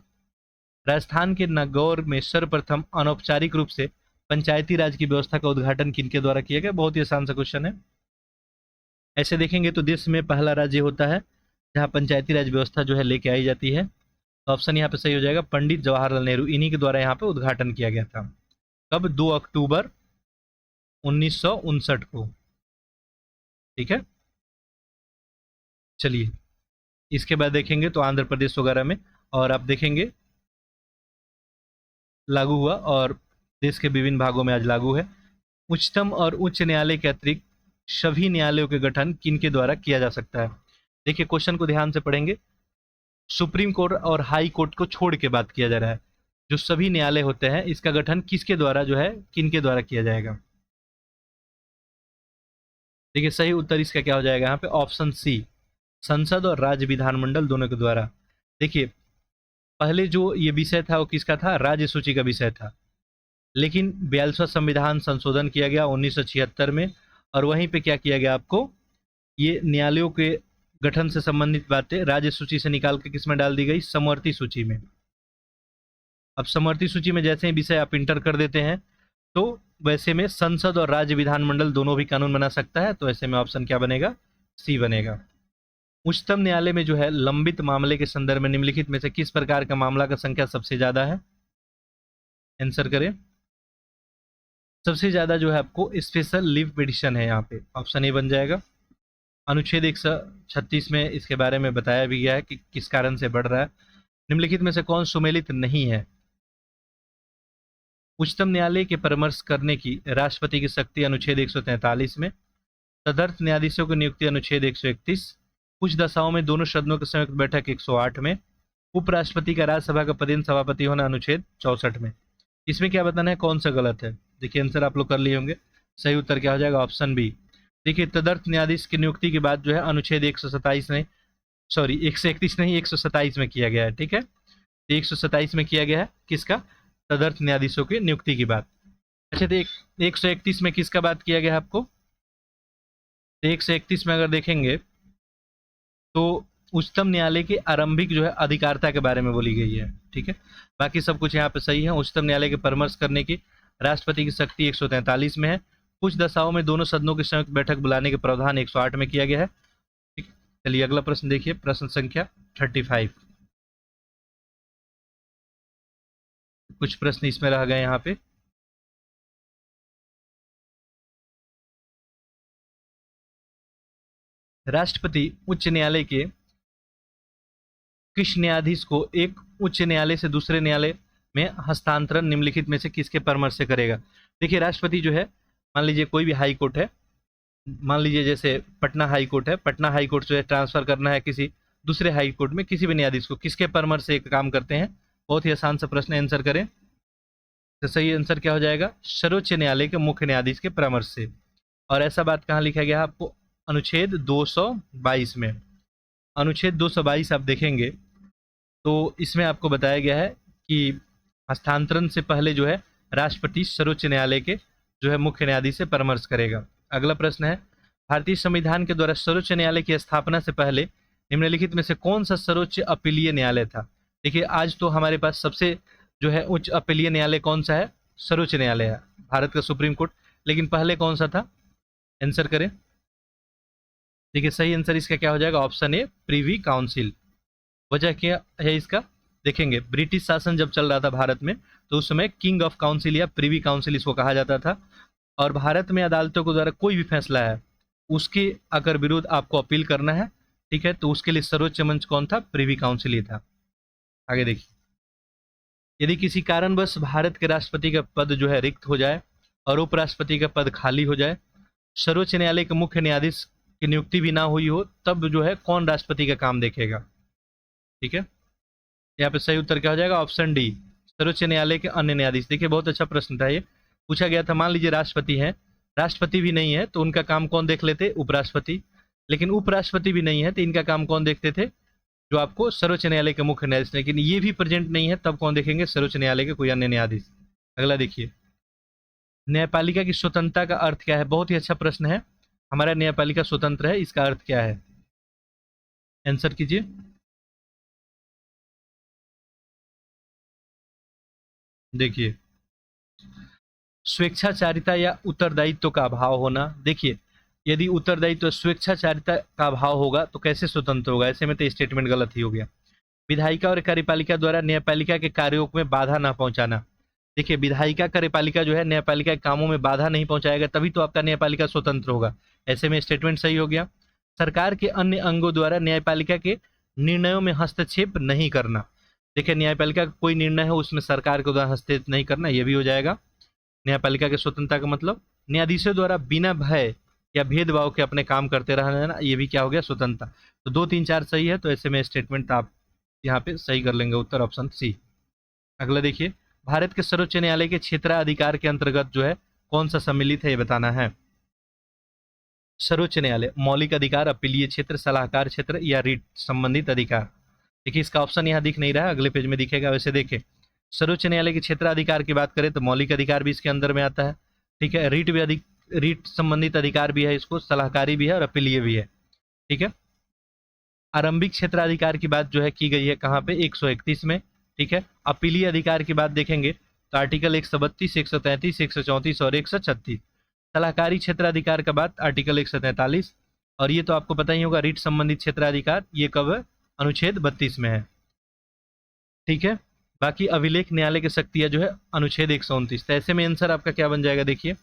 राजस्थान के नागौर में सर्वप्रथम अनौपचारिक रूप से पंचायती राज की व्यवस्था का उद्घाटन किनके द्वारा किया गया? बहुत ही आसान सा क्वेश्चन है। ऐसे देखेंगे तो देश में पहला राज्य होता है जहां पंचायती राज व्यवस्था जो है लेके आई जाती है। तो ऑप्शन यहाँ पे सही हो जाएगा, पंडित जवाहरलाल नेहरू, इन्हीं के द्वारा यहाँ पे उद्घाटन किया गया था। कब? 2 अक्टूबर 1959 को। ठीक है, चलिए इसके बाद देखेंगे तो आंध्र प्रदेश वगैरह में, और आप देखेंगे लागू हुआ और देश के विभिन्न भागों में आज लागू है। उच्चतम और उच्च न्यायालय के अतिरिक्त सभी न्यायालयों के गठन किनके द्वारा किया जा सकता है? देखिए क्वेश्चन को ध्यान से पढ़ेंगे, सुप्रीम कोर्ट और हाई कोर्ट को छोड़ के बात किया जा रहा है। जो सभी न्यायालय होते हैं इसका गठन किसके द्वारा जो है, किनके द्वारा किया जाएगा? देखिए सही उत्तर इसका क्या हो जाएगा यहाँ पे, ऑप्शन सी, संसद और राज्य विधानमंडल दोनों के द्वारा। देखिए पहले जो ये विषय था वो किसका था, राज्य सूची का विषय था, लेकिन 42वां संविधान संशोधन किया गया 1976 में, और वहीं पे क्या किया गया आपको, ये न्यायालयों के गठन से संबंधित बातें राज्य सूची से निकाल के किसमें डाल दी गई, समवर्ती सूची में। अब समवर्ती सूची में जैसे ही विषय आप इंटर कर देते हैं तो वैसे में संसद और राज्य विधानमंडल दोनों भी कानून बना सकता है, तो ऐसे में ऑप्शन क्या बनेगा, सी बनेगा। उच्चतम न्यायालय में जो है लंबित मामले के संदर्भ में निम्नलिखित में से किस प्रकार का मामला का संख्या सबसे ज्यादा है, आंसर करें। सबसे ज्यादा जो है आपको स्पेशल लीव पिटिशन है, यहाँ पे ऑप्शन ए बन जाएगा। अनुच्छेद 136 में इसके बारे में बताया भी गया है कि किस कारण से बढ़ रहा है। निम्नलिखित में से कौन सुमेलित नहीं है, उच्चतम न्यायालय के परामर्श करने की राष्ट्रपति की शक्ति अनुच्छेद 143 में, तदर्थ न्यायाधीशों की नियुक्ति अनुच्छेद 131, कुछ दशाओं में दोनों सदनों की संयुक्त बैठक 108 में, उपराष्ट्रपति का राज्यसभा का पदेन सभापति होना अनुच्छेद 64 में। इसमें क्या बताना है, कौन सा गलत है। देखिए आंसर आप लोग कर लिए होंगे, सही उत्तर क्या हो जाएगा, ऑप्शन बी। देखिए तदर्थ न्यायाधीश की नियुक्ति के बाद जो है अनुच्छेद 127 में, सॉरी 131 नहीं 127 में किया गया है, ठीक है, 127 में किया गया है किसका, तदर्थ न्यायाधीशों की नियुक्ति की बात। अच्छा तो 131 में किसका बात किया गया है आपको, 131 में अगर देखेंगे तो उच्चतम न्यायालय के आरंभिक जो है अधिकारिता के बारे में बोली गई है, ठीक है, बाकी सब कुछ यहाँ पे सही है। उच्चतम न्यायालय के परामर्श करने की राष्ट्रपति की शक्ति 143 में है, कुछ दशाओं में दोनों सदनों की संयुक्त बैठक बुलाने के प्रावधान 108 में किया गया है। ठीक, चलिए अगला प्रश्न देखिए, प्रश्न संख्या 35। कुछ प्रश्न इसमें रह गए यहाँ पे। राष्ट्रपति उच्च न्यायालय के किस न्यायाधीश को एक उच्च न्यायालय से दूसरे न्यायालय में हस्तांतरण निम्नलिखित में से किसके परामर्श से करेगा। देखिए राष्ट्रपति जो है, मान लीजिए कोई भी हाई कोर्ट है, मान लीजिए जैसे पटना हाई कोर्ट है, पटना हाई कोर्ट जो है ट्रांसफर करना है किसी दूसरे हाई कोर्ट में किसी भी न्यायाधीश को, किसके परामर्श से एक काम करते हैं। बहुत ही आसान सा प्रश्न, आंसर करें। तो सही आंसर क्या हो जाएगा, सर्वोच्च न्यायालय के मुख्य न्यायाधीश के परामर्श से। और ऐसा बात कहाँ लिखा गया है आपको, अनुच्छेद 222 में। अनुच्छेद 222 आप देखेंगे तो इसमें आपको बताया गया है कि हस्तांतरण से पहले जो है राष्ट्रपति सर्वोच्च न्यायालय के जो है मुख्य न्यायाधीश से परामर्श करेगा। अगला प्रश्न है, भारतीय संविधान के द्वारा सर्वोच्च न्यायालय की स्थापना से पहले निम्नलिखित में से कौन सा सर्वोच्च अपीलीय न्यायालय था। देखिए आज तो हमारे पास सबसे जो है उच्च अपीलीय न्यायालय कौन सा है, सर्वोच्च न्यायालय है, भारत का सुप्रीम कोर्ट, लेकिन पहले कौन सा था, आंसर करें। देखिए सही आंसर इसका क्या हो जाएगा, ऑप्शन ए, प्रीवी काउंसिल। वजह क्या है इसका, देखेंगे ब्रिटिश शासन जब चल रहा था भारत में तो उस समय किंग ऑफ काउंसिल या प्रीवी काउंसिल इसको कहा जाता था, और भारत में अदालतों के द्वारा कोई भी फैसला है उसके अगर विरुद्ध आपको अपील करना है, ठीक है, तो उसके लिए सर्वोच्च मंच कौन था, प्रीवी काउंसिल ही था। आगे देखिए, यदि किसी कारणवश भारत के राष्ट्रपति का पद जो है रिक्त हो जाए और उपराष्ट्रपति का पद खाली हो जाए, सर्वोच्च न्यायालय के मुख्य न्यायाधीश की नियुक्ति भी ना हुई हो, तब जो है कौन राष्ट्रपति का काम देखेगा। ठीक है, यहाँ पे सही उत्तर क्या हो जाएगा, ऑप्शन डी, सर्वोच्च न्यायालय के अन्य न्यायाधीश। देखिए बहुत अच्छा प्रश्न था ये, पूछा गया था मान लीजिए राष्ट्रपति हैं, राष्ट्रपति भी नहीं है तो उनका काम कौन देख लेते, उपराष्ट्रपति, लेकिन उपराष्ट्रपति भी नहीं है तो इनका काम कौन देखते थे, जो आपको सर्वोच्च न्यायालय के मुख्य न्यायाधीश, लेकिन ये भी प्रेजेंट नहीं है तब कौन देखेंगे, सर्वोच्च न्यायालय के कोई अन्य न्यायाधीश। अगला देखिए, न्यायपालिका की स्वतंत्रता का अर्थ क्या है, बहुत ही अच्छा प्रश्न है। हमारा न्यायपालिका स्वतंत्र है, इसका अर्थ क्या है, आंसर कीजिए। देखिए स्वेच्छाचारिता या उत्तरदायित्व का अभाव होना। देखिए यदि उत्तरदायित्व स्वेच्छाचारिता का अभाव होगा तो कैसे स्वतंत्र होगा, ऐसे में तो स्टेटमेंट गलत ही हो गया। विधायिका और कार्यपालिका द्वारा न्यायपालिका के कार्यों में बाधा ना पहुंचाना। देखिए विधायिका कार्यपालिका जो है न्यायपालिका के कामों में बाधा नहीं पहुंचाएगा, तभी तो आपका न्यायपालिका स्वतंत्र होगा, ऐसे में स्टेटमेंट सही हो गया। सरकार के अन्य अंगों द्वारा न्यायपालिका के निर्णयों में हस्तक्षेप नहीं करना। देखिए न्यायपालिका का कोई निर्णय है उसमें सरकार के द्वारा हस्तक्षेप नहीं करना, यह भी हो जाएगा। न्यायपालिका की स्वतंत्रता का मतलब न्यायाधीशों द्वारा बिना भय या भेदभाव के अपने काम करते रहना, ये भी क्या हो गया, स्वतंत्रता। तो 2 3 4 सही है, तो ऐसे में स्टेटमेंट आप यहाँ पे सही कर लेंगे, उत्तर ऑप्शन सी। अगला देखिए, भारत के सर्वोच्च न्यायालय के क्षेत्राधिकार के अंतर्गत जो है कौन सा सम्मिलित है, ये बताना है। सर्वोच्च न्यायालय, मौलिक अधिकार, अपीलीय क्षेत्र, सलाहकार क्षेत्र या रीट संबंधित अधिकार। देखिए इसका ऑप्शन यहाँ दिख नहीं रहा है, अगले पेज में दिखेगा। वैसे देखें, सर्वोच्च न्यायालय के क्षेत्राधिकार की बात करें तो मौलिक अधिकार भी इसके अंदर में आता है, ठीक है। रीट संबंधित अधिकार भी है, इसको सलाहकारी भी है और अपीलीय भी है, ठीक है। आरंभिक क्षेत्राधिकार की बात जो है की गई है कहाँ पे, 131 में, ठीक है। अपीलीय अधिकार की बात देखेंगे तो आर्टिकल 132, 133, 134 और 136। सलाहकारी क्षेत्राधिकार का बात आर्टिकल 143, और ये तो आपको पता ही होगा रीट संबंधित क्षेत्राधिकार, ये कब है, अनुच्छेद 32 में है, ठीक है। बाकी अभिलेख न्यायालय की शक्तियां जो है अनुच्छेद 129। तो ऐसे में आंसर आपका क्या बन जाएगा, देखिए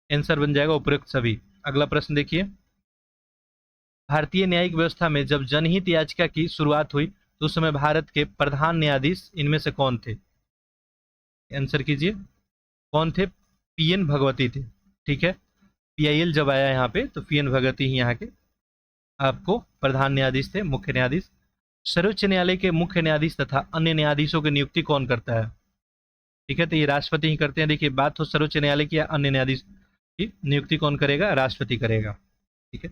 आंसर बन जाएगा उपयुक्त सभी। अगला प्रश्न देखिए, भारतीय न्यायिक व्यवस्था में जब जनहित याचिका की शुरुआत हुई तो उस समय भारत के प्रधान न्यायाधीश इनमें से कौन थे? आंसर कीजिए, कौन थे? पीएन भगवती थे, ठीक है। पीआईएल जब आया यहाँ पे तो पीएन भगवती ही यहाँ के आपको प्रधान न्यायाधीश थे, मुख्य न्यायाधीश। सर्वोच्च न्यायालय के मुख्य न्यायाधीश तथा अन्य न्यायाधीशों की नियुक्ति कौन करता है? ठीक है, तो ये राष्ट्रपति ही करते हैं। देखिए बात हो सर्वोच्च न्यायालय की या अन्य न्यायाधीश की, नियुक्ति कौन करेगा? राष्ट्रपति करेगा, ठीक है।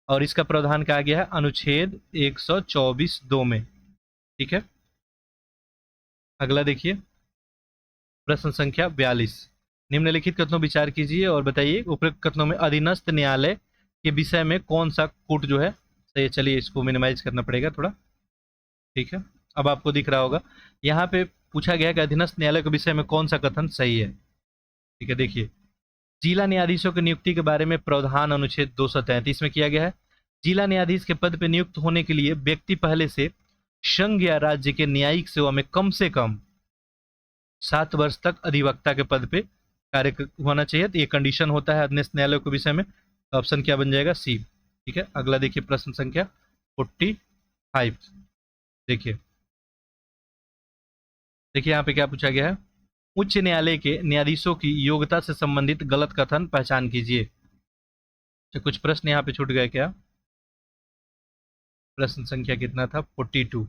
और इसका प्रावधान कहा गया है अनुच्छेद 124(2) में, ठीक है। अगला देखिए, प्रश्न संख्या 42, निम्नलिखित कथनों विचार कीजिए और बताइए उपरोक्त कथनों में अधीनस्थ न्यायालय के विषय में कौन सा कूट जो है सही है। चलिए इसको मिनिमाइज करना पड़ेगा थोड़ा, ठीक है। अब आपको दिख रहा होगा यहाँ पे पूछा गया कि अधीनस्थ न्यायालय के विषय में कौन सा कथन सही है, ठीक है। देखिए, जिला न्यायाधीशों की नियुक्ति के बारे में प्रावधान अनुच्छेद 233 में किया गया है। जिला न्यायाधीश के पद पर नियुक्त होने के लिए व्यक्ति पहले से संघ या राज्य के न्यायिक सेवा में कम से कम 7 वर्ष तक अधिवक्ता के पद पे कार्य होना चाहिए। तो ये कंडीशन होता है अधीनस्थ न्यायालय के विषय में। तो ऑप्शन क्या बन जाएगा? सी, ठीक है। अगला देखिए, प्रश्न संख्या 45, देखिए यहाँ पे क्या पूछा गया है, उच्च न्यायालय के न्यायाधीशों की योग्यता से संबंधित गलत कथन पहचान कीजिए। तो कुछ प्रश्न यहाँ पे छूट गए क्या? प्रश्न संख्या कितना था? 42,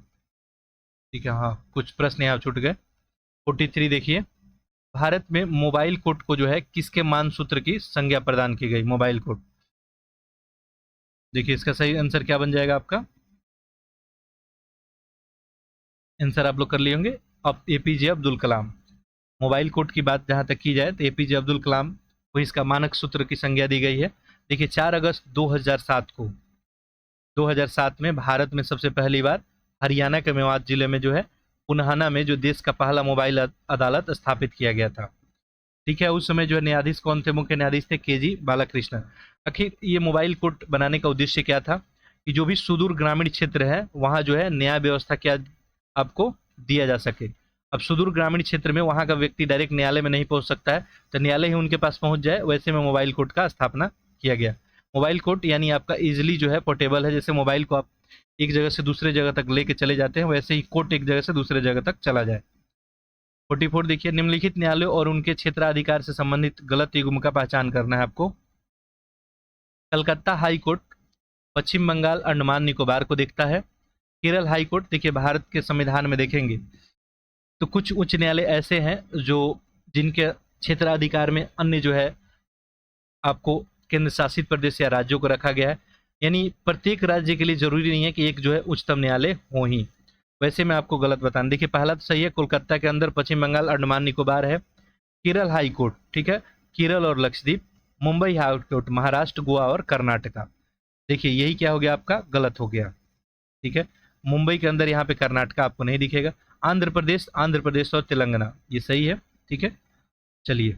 ठीक है। हाँ, कुछ प्रश्न यहाँ छूट गए। 43 देखिए, भारत में मोबाइल कोर्ट को जो है किसके मानसूत्र की संज्ञा प्रदान की गई? मोबाइल कोर्ट, देखिए इसका सही आंसर क्या बन जाएगा आपका? आंसर आप लोग कर लिए होंगे, अब APJ Abdul Kalam. Mobile court की बात जहां तक की जाए तो एपीजे अब्दुल कलाम को इसका मानक सूत्र की संज्ञा दी गई है। देखिए 4 अगस्त 2007 को, 2007 में भारत में सबसे पहली बार हरियाणा के मेवात जिले में जो है पुनहाना में जो देश का पहला मोबाइल अदालत स्थापित किया गया था, ठीक है। उस समय जो है न्यायाधीश कौन थे? मुख्य न्यायाधीश थे केजी बालाकृष्णन। आखिर ये मोबाइल कोर्ट बनाने का उद्देश्य क्या था कि जो भी सुदूर ग्रामीण क्षेत्र है वहाँ जो है न्याय व्यवस्था क्या आपको दिया जा सके। अब सुदूर ग्रामीण क्षेत्र में वहाँ का व्यक्ति डायरेक्ट न्यायालय में नहीं पहुँच सकता है, तो न्यायालय ही उनके पास पहुँच जाए, वैसे में मोबाइल कोर्ट का स्थापना किया गया। मोबाइल कोर्ट यानी आपका इजिली जो है पोर्टेबल है, जैसे मोबाइल को आप एक जगह से दूसरे जगह तक लेके चले जाते हैं, वैसे ही कोर्ट एक जगह से दूसरे जगह तक चला जाए। 44 देखिए, निम्नलिखित न्यायालय और उनके क्षेत्राधिकार से संबंधित गलत युग्म का पहचान करना है आपको। कलकत्ता हाई कोर्ट पश्चिम बंगाल अंडमान निकोबार को देखता है। केरल हाई कोर्ट, देखिए भारत के संविधान में देखेंगे तो कुछ उच्च न्यायालय ऐसे हैं जो जिनके क्षेत्राधिकार में अन्य जो है आपको केंद्र शासित प्रदेश या राज्यों को रखा गया है, यानी प्रत्येक राज्य के लिए जरूरी नहीं है कि एक जो है उच्चतम न्यायालय हो ही। वैसे मैं आपको गलत बताऊं, देखिए पहला तो सही है, कोलकाता के अंदर पश्चिम बंगाल अंडमान निकोबार है। केरल हाई कोर्ट, ठीक है, केरल और लक्षद्वीप। मुंबई हाई कोर्ट महाराष्ट्र, गोवा और कर्नाटका। देखिए यही क्या हो गया आपका? गलत हो गया, ठीक है। मुंबई के अंदर यहाँ पे कर्नाटका आपको नहीं दिखेगा। आंध्र प्रदेश और तेलंगाना, ये सही है, ठीक है। चलिए,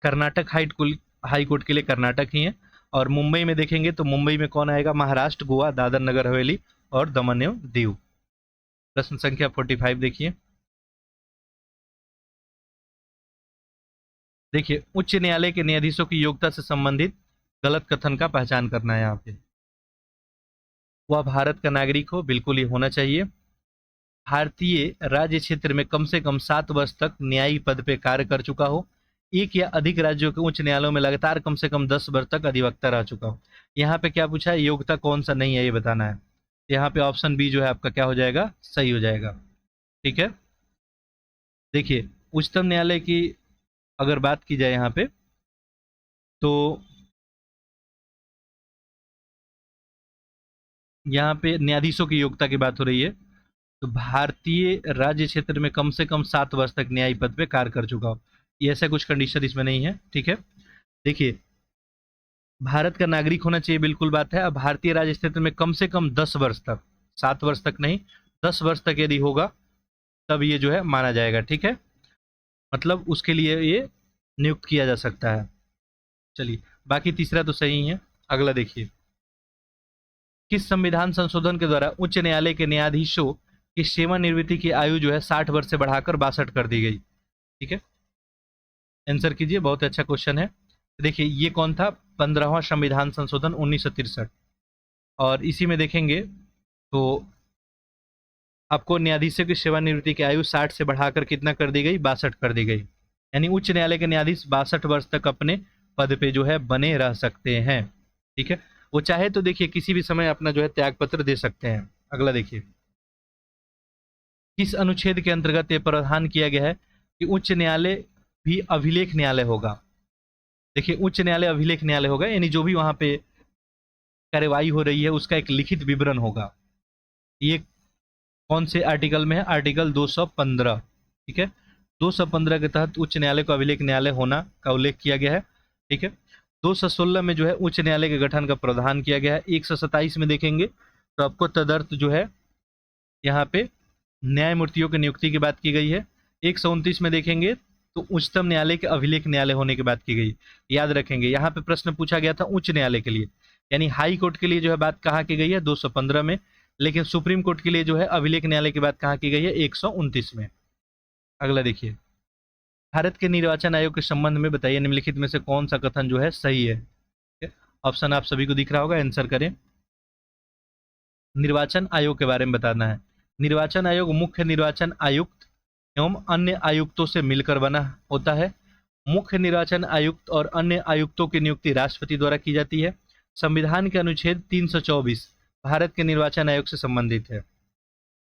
कर्नाटक हाई कोर्ट के लिए कर्नाटक ही है। और मुंबई में देखेंगे तो मुंबई में कौन आएगा? महाराष्ट्र, गोवा, दादर नगर हवेली और दमन एवं दीव। प्रश्न संख्या 45 देखिए, उच्च न्यायालय के न्यायाधीशों की योग्यता से संबंधित गलत कथन का पहचान करना है। यहाँ पे वह भारत का नागरिक हो, बिल्कुल ही होना चाहिए। भारतीय राज्य क्षेत्र में कम से कम 7 वर्ष तक न्यायिक पद पे कार्य कर चुका हो। एक या अधिक राज्यों के उच्च न्यायालयों में लगातार कम से कम 10 वर्ष तक अधिवक्ता रह चुका हो। यहाँ पे क्या पूछा है? योग्यता कौन सा नहीं है ये बताना है। यहाँ पे ऑप्शन बी जो है आपका क्या हो जाएगा? सही हो जाएगा, ठीक है। देखिए उच्चतम न्यायालय की अगर बात की जाए यहाँ पे तो यहाँ पे न्यायाधीशों की योग्यता की बात हो रही है, तो भारतीय राज्य क्षेत्र में कम से कम 7 वर्ष तक न्यायिक पद पे कार्य कर चुका हो, ये ऐसा कुछ कंडीशन इसमें नहीं है। ठीक है, देखिए भारत का नागरिक होना चाहिए, बिल्कुल बात है। अब भारतीय राज्य क्षेत्र में कम से कम 10 वर्ष तक, 7 वर्ष तक नहीं, 10 वर्ष तक यदि होगा तब ये जो है माना जाएगा। ठीक है, मतलब उसके लिए ये नियुक्त किया जा सकता है। चलिए, बाकी तीसरा तो सही है। अगला देखिए, किस संविधान संशोधन के द्वारा उच्च न्यायालय के न्यायाधीशों की सेवानिवृत्ति की आयु जो है 60 वर्ष से बढ़ाकर 62 कर दी गई? ठीक है, आंसर कीजिए, बहुत अच्छा क्वेश्चन है। देखिए ये कौन था? 15वां संविधान संशोधन 1963। और इसी में देखेंगे तो आपको न्यायाधीशों की सेवानिवृत्ति की आयु 60 से बढ़ाकर कितना कर दी गई? 62 कर दी गई। यानी उच्च न्यायालय के न्यायाधीश 62 वर्ष तक अपने पद पे जो है बने रह सकते हैं। ठीक है, वो चाहे तो देखिए किसी भी समय अपना जो है त्याग पत्र दे सकते हैं। अगला देखिए, किस अनुच्छेद के अंतर्गत ये प्रावधान किया गया है कि उच्च न्यायालय भी अभिलेख न्यायालय होगा? देखिए उच्च न्यायालय अभिलेख न्यायालय होगा, यानी जो भी वहां पे कार्यवाही हो रही है उसका एक लिखित विवरण होगा। ये कौन से आर्टिकल में है? आर्टिकल 215। ठीक है, 215 के तहत उच्च न्यायालय को अभिलेख न्यायालय होना का उल्लेख किया गया है। ठीक है, 216 में जो है उच्च न्यायालय के गठन का प्रावधान किया गया है। 127 में देखेंगे तो आपको तदर्थ जो है यहाँ पे न्यायमूर्तियों की नियुक्ति की बात की गई है। 129 में देखेंगे तो उच्चतम न्यायालय के अभिलेख न्यायालय होने की बात की गई। याद रखेंगे यहाँ पे प्रश्न पूछा गया था उच्च न्यायालय के लिए, यानी हाई कोर्ट के लिए जो है बात कहाँ की गई है? 215 में। लेकिन सुप्रीम कोर्ट के लिए जो है अभिलेख न्यायालय की बात कहाँ की गई है? 129 में। अगला देखिए, भारत के निर्वाचन आयोग के संबंध में बताइए निम्नलिखित में से कौन सा कथन जो है सही है? ऑप्शन आप सभी को दिख रहा होगा, आंसर करें। निर्वाचन आयोग के बारे में बताना है। निर्वाचन आयोग मुख्य निर्वाचन आयुक्त एवं अन्य आयुक्तों से मिलकर बना होता है। मुख्य निर्वाचन आयुक्त और अन्य आयुक्तों की नियुक्ति राष्ट्रपति द्वारा की जाती है। संविधान के अनुच्छेद 324 भारत के निर्वाचन आयोग से संबंधित है।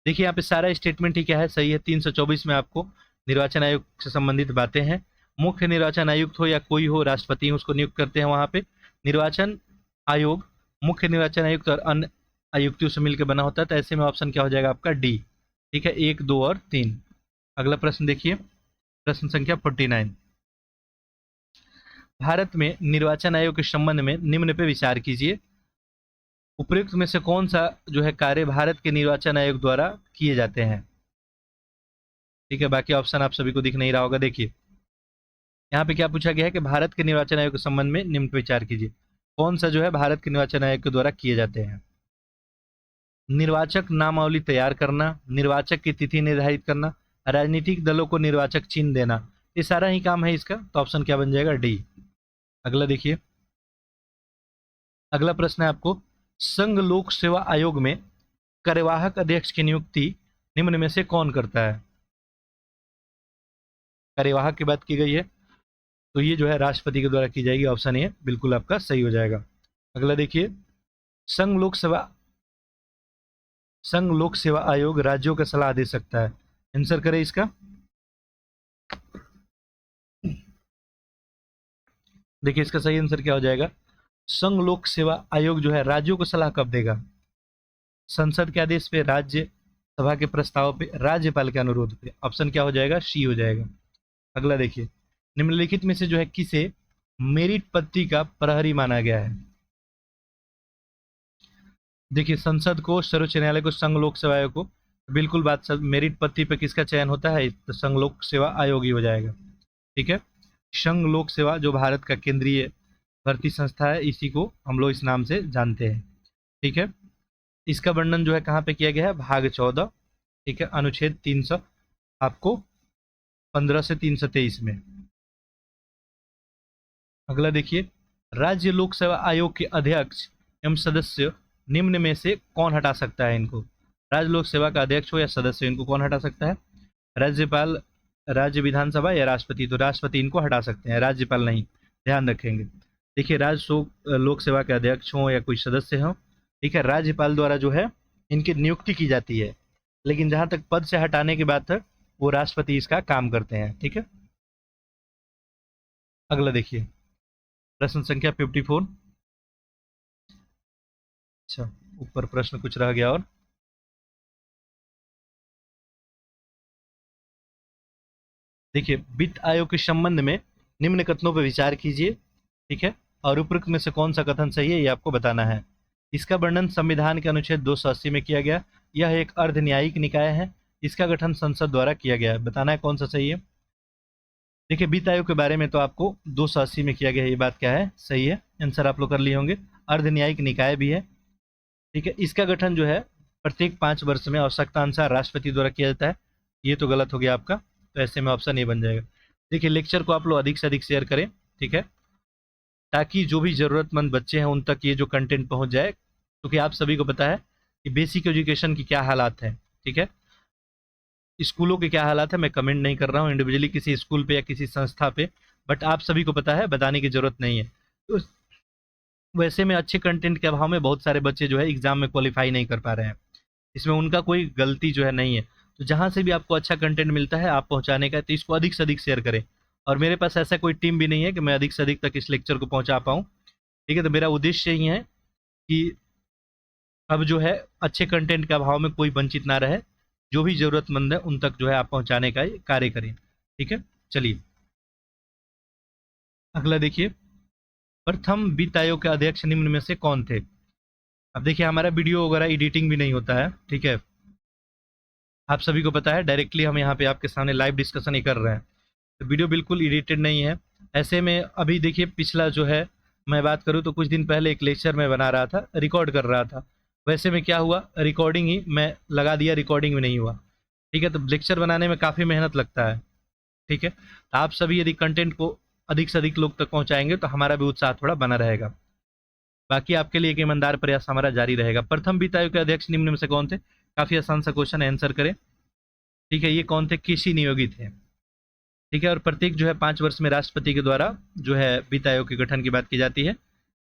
देखिए यहाँ पे सारा स्टेटमेंट ही क्या है? सही है। 324 में आपको निर्वाचन आयोग से संबंधित बातें हैं। मुख्य निर्वाचन आयुक्त हो या कोई हो, राष्ट्रपति उसको नियुक्त करते हैं वहां पे। निर्वाचन आयोग मुख्य निर्वाचन आयुक्त और अन्य आयुक्तों से मिलकर बना होता है, तो ऐसे में ऑप्शन क्या हो जाएगा आपका? डी। ठीक है, 1, 2 और 3। अगला प्रश्न देखिए, प्रश्न संख्या 49। भारत में निर्वाचन आयोग के संबंध में निम्न पे विचार कीजिए। उपयुक्त में से कौन सा जो है कार्य भारत के निर्वाचन आयोग द्वारा किए जाते हैं? ठीक है, बाकी ऑप्शन आप सभी को दिख नहीं रहा होगा। देखिए यहाँ पे क्या पूछा गया है कि भारत के निर्वाचन आयोग के संबंध में निम्न पे विचार कीजिए, कौन सा जो है भारत के निर्वाचन आयोग के द्वारा किए जाते हैं? निर्वाचक नामावली तैयार करना, निर्वाचक की तिथि निर्धारित करना, राजनीतिक दलों को निर्वाचक चिन्ह देना, ये सारा ही काम है इसका। तो ऑप्शन क्या बन जाएगा? डी। अगला देखिए, अगला प्रश्न है आपको, संघ लोक सेवा आयोग में कार्यवाहक अध्यक्ष की नियुक्ति निम्न में से कौन करता है? कार्यवाहक की बात की गई है, तो ये जो है राष्ट्रपति के द्वारा की जाएगी। ऑप्शन ए बिल्कुल आपका सही हो जाएगा। अगला देखिए, संघ लोक सेवा आयोग राज्यों का सलाह दे सकता है, आंसर करें इसका। देखिए इसका सही आंसर क्या हो जाएगा? संघ लोक सेवा आयोग जो है राज्यों को सलाह कब देगा? संसद के आदेश पे, राज्य सभा के प्रस्ताव पे, राज्यपाल के अनुरोध पे। ऑप्शन क्या हो जाएगा? सी हो जाएगा। अगला देखिए, निम्नलिखित में से जो है किसे मेरिट पद्धति का प्रहरी माना गया है? देखिए संसद को, सर्वोच्च न्यायालय को, संघ लोक सेवा आयोग को, बिल्कुल बात सब मेरिट पद्धति पे किसका चयन होता है? तो संघ लोक सेवा आयोग ही हो जाएगा। ठीक है, संघ लोक सेवा जो भारत का केंद्रीय भर्ती संस्था है, इसी को हम लोग इस नाम से जानते हैं। ठीक है, इसका वर्णन जो है कहाँ पे किया गया है? भाग 14। ठीक है, अनुच्छेद 300 आपको 15 से 323 में। अगला देखिए, राज्य लोक सेवा आयोग के अध्यक्ष एवं सदस्य निम्न में से कौन हटा सकता है इनको? राज्य लोक सेवा का अध्यक्ष हो या सदस्य, इनको कौन हटा सकता है? राज्यपाल, राज्य विधानसभा या राष्ट्रपति? तो राष्ट्रपति इनको हटा सकते हैं, राज्यपाल नहीं, ध्यान रखेंगे। देखिए राज्य लोक सेवा के अध्यक्ष हों या कोई सदस्य हो, ठीक है, राज्यपाल द्वारा जो है इनकी नियुक्ति की जाती है, लेकिन जहां तक पद से हटाने की बात है वो राष्ट्रपति इसका काम करते हैं। ठीक है, अगला देखिए, प्रश्न संख्या 54। अच्छा, ऊपर प्रश्न कुछ रह गया और देखिए, वित्त आयोग के संबंध में निम्न कथनों पर विचार कीजिए, ठीक है, और उपरोक्त में से कौन सा कथन सही है ये आपको बताना है। इसका वर्णन संविधान के अनुच्छेद 280 में किया गया। यह एक अर्ध न्यायिक निकाय है। इसका गठन संसद द्वारा किया गया है। बताना है कौन सा सही है। देखिए, वित्त आयोग के बारे में तो आपको 280 में किया गया है, ये बात क्या है, सही है। आंसर आप लोग कर लिए होंगे। अर्ध न्यायिक निकाय भी है, ठीक है। इसका गठन जो है प्रत्येक 5 वर्ष में आवश्यकता अनुसार राष्ट्रपति द्वारा किया जाता है। ये तो गलत हो गया आपका, तो ऐसे में ऑप्शन ए बन जाएगा। देखिए, लेक्चर को आप लोग अधिक से अधिक शेयर करें, ठीक है, ताकि जो भी ज़रूरतमंद बच्चे हैं उन तक ये जो कंटेंट पहुंच जाए, क्योंकि आप सभी को पता है कि बेसिक एजुकेशन की क्या हालात हैं, ठीक है। स्कूलों के क्या हालात है मैं कमेंट नहीं कर रहा हूँ इंडिविजुअली किसी स्कूल पे या किसी संस्था पे, बट आप सभी को पता है, बताने की ज़रूरत नहीं है। तो वैसे में अच्छे कंटेंट के अभाव में बहुत सारे बच्चे जो है एग्ज़ाम में क्वालिफाई नहीं कर पा रहे हैं। इसमें उनका कोई गलती जो है नहीं है। तो जहाँ से भी आपको अच्छा कंटेंट मिलता है आप पहुँचाने का, तो इसको अधिक से अधिक शेयर करें। और मेरे पास ऐसा कोई टीम भी नहीं है कि मैं अधिक से अधिक तक इस लेक्चर को पहुँचा पाऊँ, ठीक है। तो मेरा उद्देश्य यही है कि अब जो है अच्छे कंटेंट के अभाव में कोई वंचित ना रहे, जो भी ज़रूरतमंद है उन तक जो है आप पहुँचाने का कार्य करें, ठीक है। चलिए अगला देखिए, प्रथम वित्त आयोग के अध्यक्ष निम्न में से कौन थे। अब देखिए, हमारा वीडियो वगैरह एडिटिंग भी नहीं होता है, ठीक है, आप सभी को पता है। डायरेक्टली हम यहाँ पे आपके सामने लाइव डिस्कशन ही कर रहे हैं, तो वीडियो बिल्कुल एडिटेड नहीं है। ऐसे में अभी देखिए, पिछला जो है मैं बात करूँ तो कुछ दिन पहले एक लेक्चर मैं बना रहा था, रिकॉर्ड कर रहा था। वैसे में क्या हुआ, रिकॉर्डिंग ही मैं लगा दिया, रिकॉर्डिंग में नहीं हुआ, ठीक है। तो लेक्चर बनाने में काफ़ी मेहनत लगता है, ठीक है। तो आप सभी यदि कंटेंट को अधिक से अधिक लोग तक पहुँचाएंगे तो हमारा भी उत्साह थोड़ा बना रहेगा। बाकी आपके लिए एक ईमानदार प्रयास हमारा जारी रहेगा। प्रथम वित्त आयोग के अध्यक्ष निम्न में से कौन थे। काफ़ी आसान सा क्वेश्चन है, आंसर करें, ठीक है। ये कौन थे, केसी नियोगी थे, ठीक है। और प्रत्येक जो है 5 वर्ष में राष्ट्रपति के द्वारा जो है वित्त आयोग के गठन की बात की जाती है।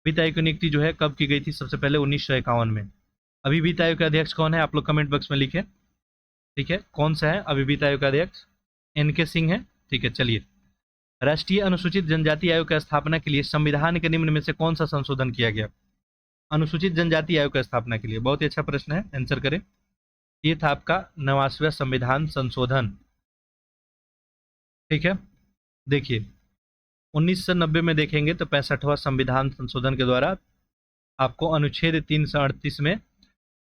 वित्त आयोग की नियुक्ति जो है कब की गई थी, सबसे पहले 1951 में। अभी वित्त आयोग के अध्यक्ष कौन है, आप लोग कमेंट बॉक्स में लिखें, ठीक है, कौन सा है अभी वित्त आयोग का अध्यक्ष। NK सिंह है, ठीक है। चलिए, राष्ट्रीय अनुसूचित जनजाति आयोग की स्थापना के लिए संविधान के निम्न में से कौन सा संशोधन किया गया। अनुसूचित जनजाति आयोग की स्थापना के लिए, बहुत ही अच्छा प्रश्न है, आंसर करें। ये था आपका 89वां संविधान संशोधन, ठीक है। देखिए, 1990 में देखेंगे तो 65वां संविधान संशोधन के द्वारा आपको अनुच्छेद 338 में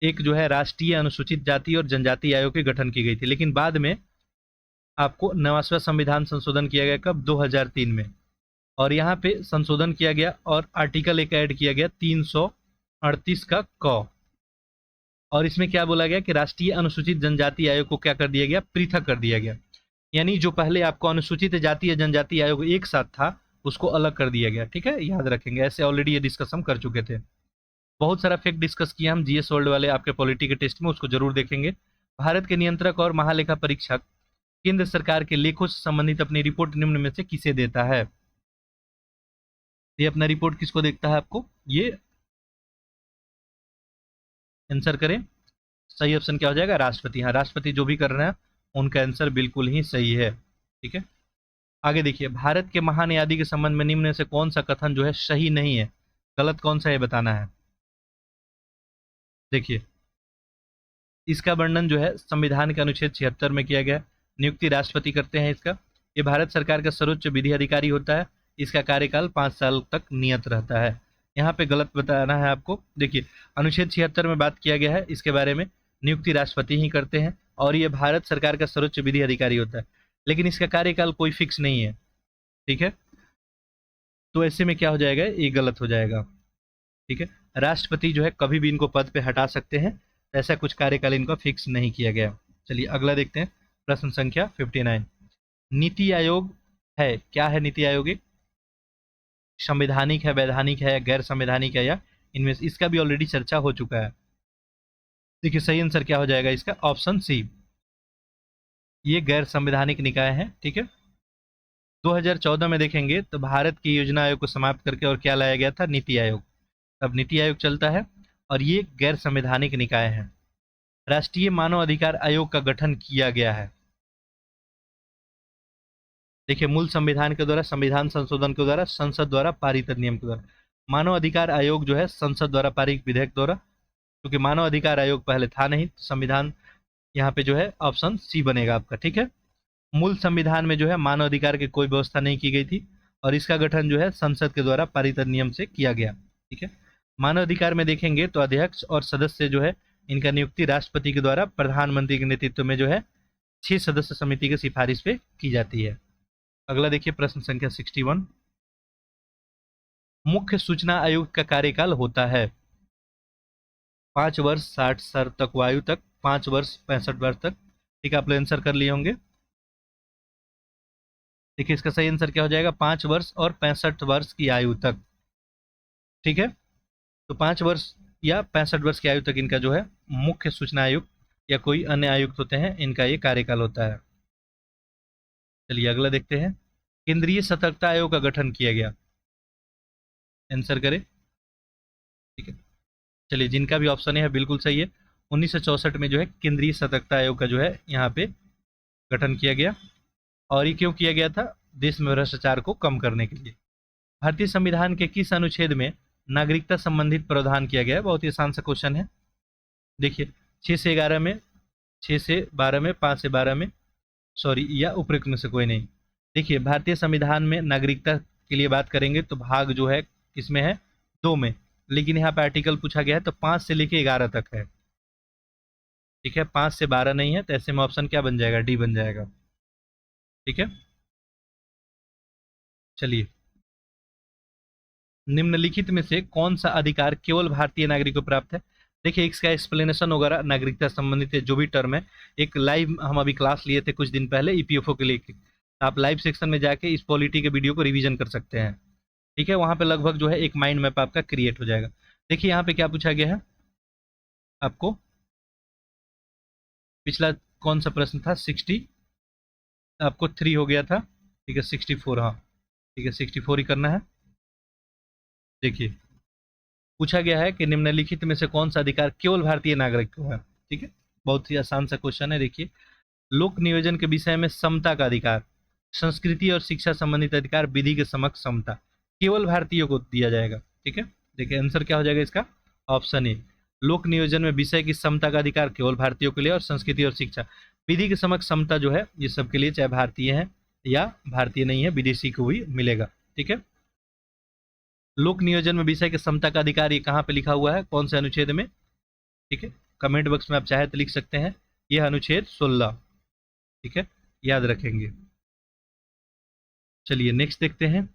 एक जो है राष्ट्रीय अनुसूचित जाति और जनजाति आयोग के गठन की गई थी। लेकिन बाद में आपको 89वां संविधान संशोधन किया गया, कब, 2003 में। और यहाँ पे संशोधन किया गया और आर्टिकल एक ऐड किया गया 338 का क, और इसमें क्या बोला गया कि राष्ट्रीय अनुसूचित जनजाति आयोग को क्या कर दिया गया, पृथक कर दिया गया। यानी जो पहले आपको अनुसूचित जाति या जनजाति आयोग एक साथ था उसको अलग कर दिया गया, ठीक है, याद रखेंगे। ऐसे ऑलरेडी ये डिस्कस हम कर चुके थे। बहुत सारा फैक्ट डिस्कस किया हम GS वर्ल्ड वाले आपके पॉलिटी के टेस्ट में, उसको जरूर देखेंगे। भारत के नियंत्रक और महालेखा परीक्षक केंद्र सरकार के लेखों से संबंधित अपनी रिपोर्ट निम्न में से किसे देता है। ये अपना रिपोर्ट किसको देखता है आपको, ये आंसर करें। सही ऑप्शन क्या हो जाएगा, राष्ट्रपति। हाँ, राष्ट्रपति जो भी कर रहे हैं उनका आंसर बिल्कुल ही सही है, ठीक है। आगे देखिए, भारत के महान्यायाधि के संबंध में निम्न में से कौन सा कथन जो है सही नहीं है, गलत कौन सा है बताना है। देखिए, इसका वर्णन जो है संविधान के अनुच्छेद 76 में किया गया। नियुक्ति राष्ट्रपति करते हैं इसका। ये भारत सरकार का सर्वोच्च विधि अधिकारी होता है। इसका कार्यकाल 5 साल तक नियत रहता है। यहाँ पे गलत बताना है आपको। देखिए, अनुच्छेद 76 में बात किया गया है इसके बारे में, नियुक्ति राष्ट्रपति ही करते हैं और ये भारत सरकार का सर्वोच्च विधि अधिकारी होता है, लेकिन इसका कार्यकाल कोई फिक्स नहीं है, ठीक है। तो ऐसे में क्या हो जाएगा, ये गलत हो जाएगा, ठीक है। राष्ट्रपति जो है कभी भी इनको पद पे हटा सकते हैं, ऐसा कुछ कार्यकाल इनका फिक्स नहीं किया गया। चलिए अगला देखते हैं, प्रश्न संख्या 59। नीति आयोग है, क्या है नीति आयोग, एक संवैधानिक है, वैधानिक है, गैर संवैधानिक है, या इनमें से, इसका भी ऑलरेडी चर्चा हो चुका है। देखिए, सही आंसर क्या हो जाएगा इसका, ऑप्शन सी, ये गैर संवैधानिक निकाय है, ठीक है। 2014 में देखेंगे तो भारत की योजना आयोग को समाप्त करके और क्या लाया गया था, नीति आयोग। अब नीति आयोग चलता है और ये गैर संवैधानिक निकाय है। राष्ट्रीय मानव अधिकार आयोग का गठन किया गया है। देखिए, मूल संविधान के द्वारा, संविधान संशोधन के द्वारा, संसद द्वारा पारित अधिनियम के द्वारा। मानव अधिकार आयोग जो है संसद द्वारा पारित विधेयक द्वारा, क्योंकि मानव अधिकार आयोग पहले था नहीं, संविधान यहाँ पे जो है ऑप्शन सी बनेगा आपका। ठीक है, मूल संविधान में जो है मानव अधिकार की कोई व्यवस्था नहीं की गई थी और इसका गठन जो है संसद के द्वारा पारित नियम से किया गया। ठीक है, मानव अधिकार में देखेंगे तो अध्यक्ष और सदस्य जो है इनका नियुक्ति राष्ट्रपति के द्वारा प्रधानमंत्री के नेतृत्व में जो है 6 सदस्य समिति की सिफारिश पे की जाती है। अगला देखिए प्रश्न संख्या 61। मुख्य सूचना आयुक्त का कार्यकाल होता है 5 वर्ष 60 साल तक आयु तक, 5 वर्ष 65 वर्ष तक। ठीक है, आप लोग आंसर कर लिए होंगे। देखिए इसका सही आंसर क्या हो जाएगा, 5 वर्ष और 65 वर्ष की आयु तक। ठीक है, तो 5 वर्ष या 65 वर्ष की आयु तक इनका जो है मुख्य सूचना आयुक्त या कोई अन्य आयुक्त होते हैं, इनका ये कार्यकाल होता है। चलिए अगला देखते हैं। केंद्रीय सतर्कता आयोग का गठन किया गया, आंसर करें। ठीक है, चलिए जिनका भी ऑप्शन है बिल्कुल सही है। 1964 में जो है केंद्रीय सतर्कता आयोग का जो है यहाँ पे गठन किया गया। और ये क्यों किया गया था, देश में भ्रष्टाचार को कम करने के लिए। भारतीय संविधान के किस अनुच्छेद में नागरिकता संबंधित प्रावधान किया गया है, बहुत ही आसान सा क्वेश्चन है। देखिए 6 से 11 में, 6 से 12 में, 5 से 12 में, सॉरी या उपयुक्त में से कोई नहीं। देखिए भारतीय संविधान में नागरिकता के लिए बात करेंगे तो भाग जो है किसमें है, 2 में, लेकिन यहाँ पे आर्टिकल पूछा गया है तो 5 से लेके 11 तक है। ठीक है, 5 से 12 नहीं है, तो ऐसे में ऑप्शन क्या बन जाएगा, डी बन जाएगा। ठीक है, चलिए निम्नलिखित में से कौन सा अधिकार केवल भारतीय नागरिक को प्राप्त है। देखिए इसका एक्सप्लेनेशन वगैरह नागरिकता संबंधित जो भी टर्म है, एक लाइव हम अभी क्लास लिए थे कुछ दिन पहले ईपीएफओ के लिए। आप लाइव सेक्शन में जाके इस पॉलिटी के वीडियो को रिवीजन कर सकते हैं। ठीक है, वहां पे लगभग जो है एक माइंड मैप आपका क्रिएट हो जाएगा। देखिए यहाँ पे क्या पूछा गया है आपको, पिछला कौन सा प्रश्न था, 60 आपको 3 हो गया था। ठीक है 64, हाँ ठीक है 64 ही करना है। देखिए पूछा गया है कि निम्नलिखित में से कौन सा अधिकार केवल भारतीय नागरिक को है। ठीक है, बहुत ही आसान सा क्वेश्चन है। देखिए लोक नियोजन के विषय में समता का अधिकार, संस्कृति और शिक्षा संबंधित अधिकार, विधि के समक्ष समता, केवल भारतीयों को दिया जाएगा। ठीक है, देखिए आंसर क्या हो जाएगा इसका, ऑप्शन ए। लोक नियोजन में विषय की समता का अधिकार केवल भारतीयों के लिए, और संस्कृति और शिक्षा, विधि के समक्ष समता जो है ये सबके लिए, चाहे भारतीय है या भारतीय नहीं है, विदेशी को भी मिलेगा। ठीक है, लोक नियोजन में विषय के समता का अधिकार ये कहाँ पे लिखा हुआ है, कौन से अनुच्छेद में। ठीक है, कमेंट बॉक्स में आप चाहे तो लिख सकते हैं, यह अनुच्छेद 16। ठीक है, याद रखेंगे। चलिए नेक्स्ट देखते हैं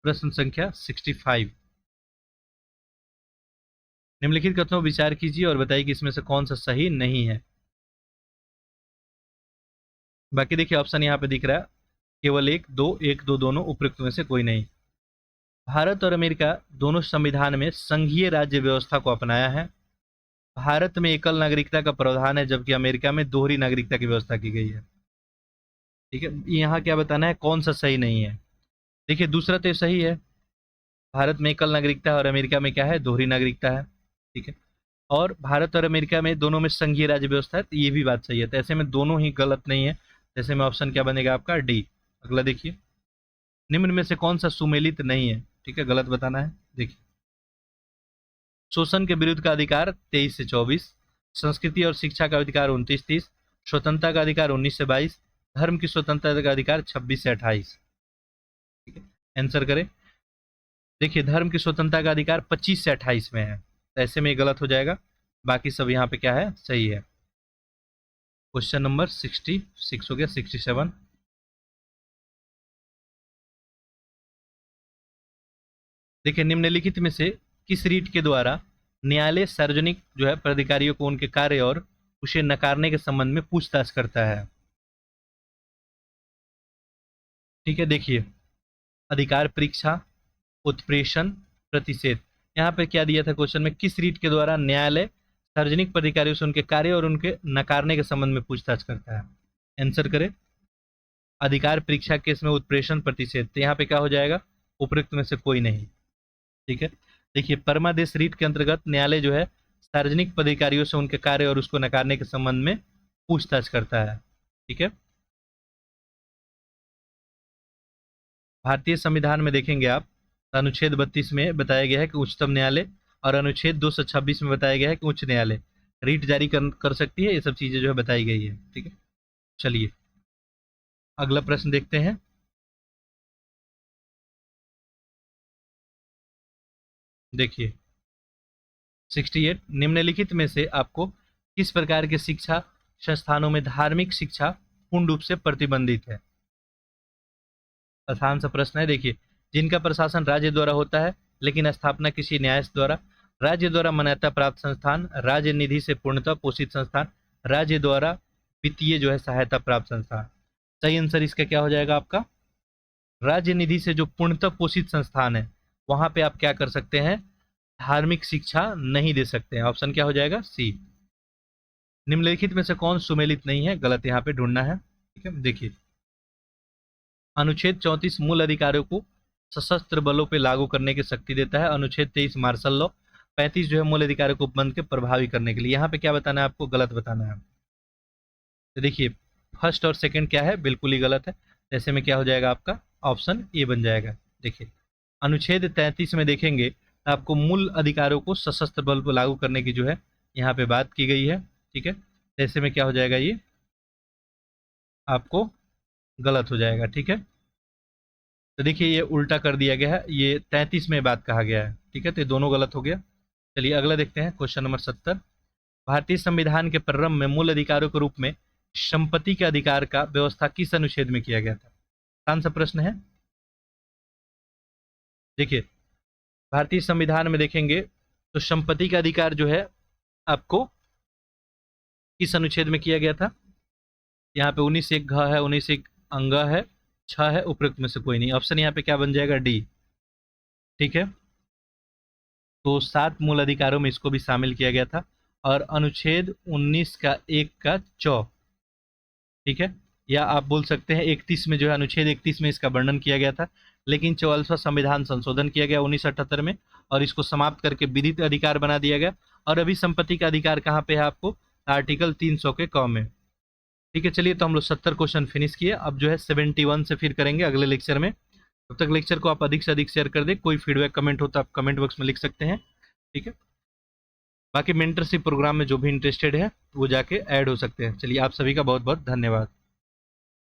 प्रश्न संख्या 65। निम्नलिखित कथनों पर विचार कीजिए और बताइए कि इसमें से कौन सा सही नहीं है। बाकी देखिए ऑप्शन यहाँ पे दिख रहा है, केवल 1 2, 1 2 दोनों, उपयुक्त में से कोई नहीं। भारत और अमेरिका दोनों संविधान में संघीय राज्य व्यवस्था को अपनाया है। भारत में एकल नागरिकता का प्रावधान है, जबकि अमेरिका में दोहरी नागरिकता की व्यवस्था की गई है। ठीक है, यहाँ क्या बताना है कौन सा सही नहीं है। देखिए दूसरा तो सही है, भारत में एकल नागरिकता है और अमेरिका में क्या है, दोहरी नागरिकता है। ठीक है, और भारत और अमेरिका में दोनों में संघीय राज्य व्यवस्था है, तो ये भी बात सही है। तो ऐसे में दोनों ही गलत नहीं है, ऐसे में ऑप्शन क्या बनेगा आपका, डी। अगला देखिए, निम्न में से कौन सा सुमेलित नहीं है। ठीक है, गलत बताना है। देखिए शोषण के विरुद्ध का अधिकार 23 से 24, संस्कृति और शिक्षा का अधिकार 29-30, स्वतंत्रता का अधिकार 19 से 22, धर्म की स्वतंत्रता का अधिकार 26 से 28। ठीक है, आंसर करें। देखिए धर्म की स्वतंत्रता का अधिकार 25 से 28 में है, तो ऐसे में गलत हो जाएगा। बाकी सब यहाँ पे क्या है, सही है। क्वेश्चन नंबर 66 हो गया, 67। देखिए निम्नलिखित में से किस रीट के द्वारा न्यायालय सार्वजनिक जो है प्राधिकारियों को उनके कार्य और उसे नकारने के संबंध में पूछताछ करता है। ठीक है, देखिए अधिकार परीक्षा, उत्प्रेषण, प्रतिषेध। यहाँ पे क्या दिया था क्वेश्चन में, किस रीट के द्वारा न्यायालय सार्वजनिक प्राधिकारियों से उनके कार्य और उनके नकारने के संबंध में पूछताछ करता है। आंसर करें। अधिकार परीक्षा केस में उत्प्रेषण, प्रतिषेध, तो यहाँ पे क्या हो जाएगा, उपयुक्त में से कोई नहीं। ठीक है, देखिए परमादेश रीट के अंतर्गत न्यायालय जो है सार्वजनिक पदाधिकारियों से उनके कार्य और उसको नकारने के संबंध में पूछताछ करता है। ठीक है, भारतीय संविधान में देखेंगे आप, अनुच्छेद 32 में बताया गया है कि उच्चतम न्यायालय और अनुच्छेद 226 में बताया गया है कि उच्च न्यायालय रीट जारी कर सकती है। ये सब चीज़ें जो है बताई गई है। ठीक है, चलिए अगला प्रश्न देखते हैं। देखिए 68, निम्नलिखित में से आपको किस प्रकार के शिक्षा संस्थानों में धार्मिक शिक्षा पूर्ण रूप से प्रतिबंधित है? आसान सा प्रश्न है। देखिए, जिनका प्रशासन राज्य द्वारा होता है लेकिन स्थापना किसी न्यायाधीश द्वारा, राज्य द्वारा मान्यता प्राप्त संस्थान, राज्य निधि से पूर्णतः पोषित संस्थान, राज्य द्वारा वित्तीय जो है सहायता प्राप्त संस्थान। सही आंसर इसका क्या हो जाएगा आपका? राज्य निधि से जो पूर्णतः पोषित संस्थान है वहां पे आप क्या कर सकते हैं? धार्मिक शिक्षा नहीं दे सकते हैं। ऑप्शन क्या हो जाएगा? सी। निम्नलिखित में से कौन सुमेलित नहीं है? गलत यहाँ पे ढूंढना है। ठीक है, देखिए अनुच्छेद 34 मूल अधिकारों को सशस्त्र बलों पे लागू करने की शक्ति देता है। अनुच्छेद 23 मार्शल लॉ। 35 जो है मूल अधिकारों को उपबंध के प्रभावी करने के लिए। यहाँ पे क्या बताना है आपको? गलत बताना है। तो देखिए फर्स्ट और सेकंड क्या है? बिल्कुल ही गलत है। ऐसे में क्या हो जाएगा आपका? ऑप्शन ए बन जाएगा। देखिए अनुच्छेद 33 में देखेंगे तो आपको मूल अधिकारों को सशस्त्र बल पर लागू करने की जो है यहाँ पे बात की गई है। ठीक है, ऐसे में क्या हो जाएगा? ये आपको गलत हो जाएगा। ठीक है, तो देखिए ये उल्टा कर दिया गया है, ये 33 में बात कहा गया है। ठीक है, तो ये दोनों गलत हो गया। चलिए अगला देखते हैं, क्वेश्चन नंबर 70। भारतीय संविधान के प्रारंभ में मूल अधिकारों के रूप में संपत्ति के अधिकार का व्यवस्था किस अनुच्छेद में किया गया था? आसान सा प्रश्न है। देखिए भारतीय संविधान में देखेंगे तो संपत्ति का अधिकार जो है आपको किस अनुच्छेद में किया गया था? यहाँ पे 19 एक घ है, 19 एक अंग है, 6 है, उपयुक्त में से कोई नहीं। ऑप्शन यहाँ पे क्या बन जाएगा? डी। ठीक है, तो 7 मूल अधिकारों में इसको भी शामिल किया गया था। और अनुच्छेद 19 का 1 का 4। ठीक है, या आप बोल सकते हैं 31 में जो है अनुच्छेद 31 में इसका वर्णन किया गया था, लेकिन 44वां संविधान संशोधन किया गया 1978 में और इसको समाप्त करके विधिक अधिकार बना दिया गया। और अभी संपत्ति का अधिकार कहाँ पे है आपको? आर्टिकल 300 के क में। ठीक है, चलिए तो हम लोग 70 क्वेश्चन फिनिश किए। अब जो है 71 से फिर करेंगे अगले लेक्चर में। तब तक लेक्चर को आप अधिक से अधिक शेयर कर दें। कोई फीडबैक कमेंट हो तो आप कमेंट बॉक्स में लिख सकते हैं। ठीक है, बाकी मेंटरशिप प्रोग्राम में जो भी इंटरेस्टेड है वो जाके ऐड हो सकते हैं। चलिए आप सभी का बहुत बहुत धन्यवाद।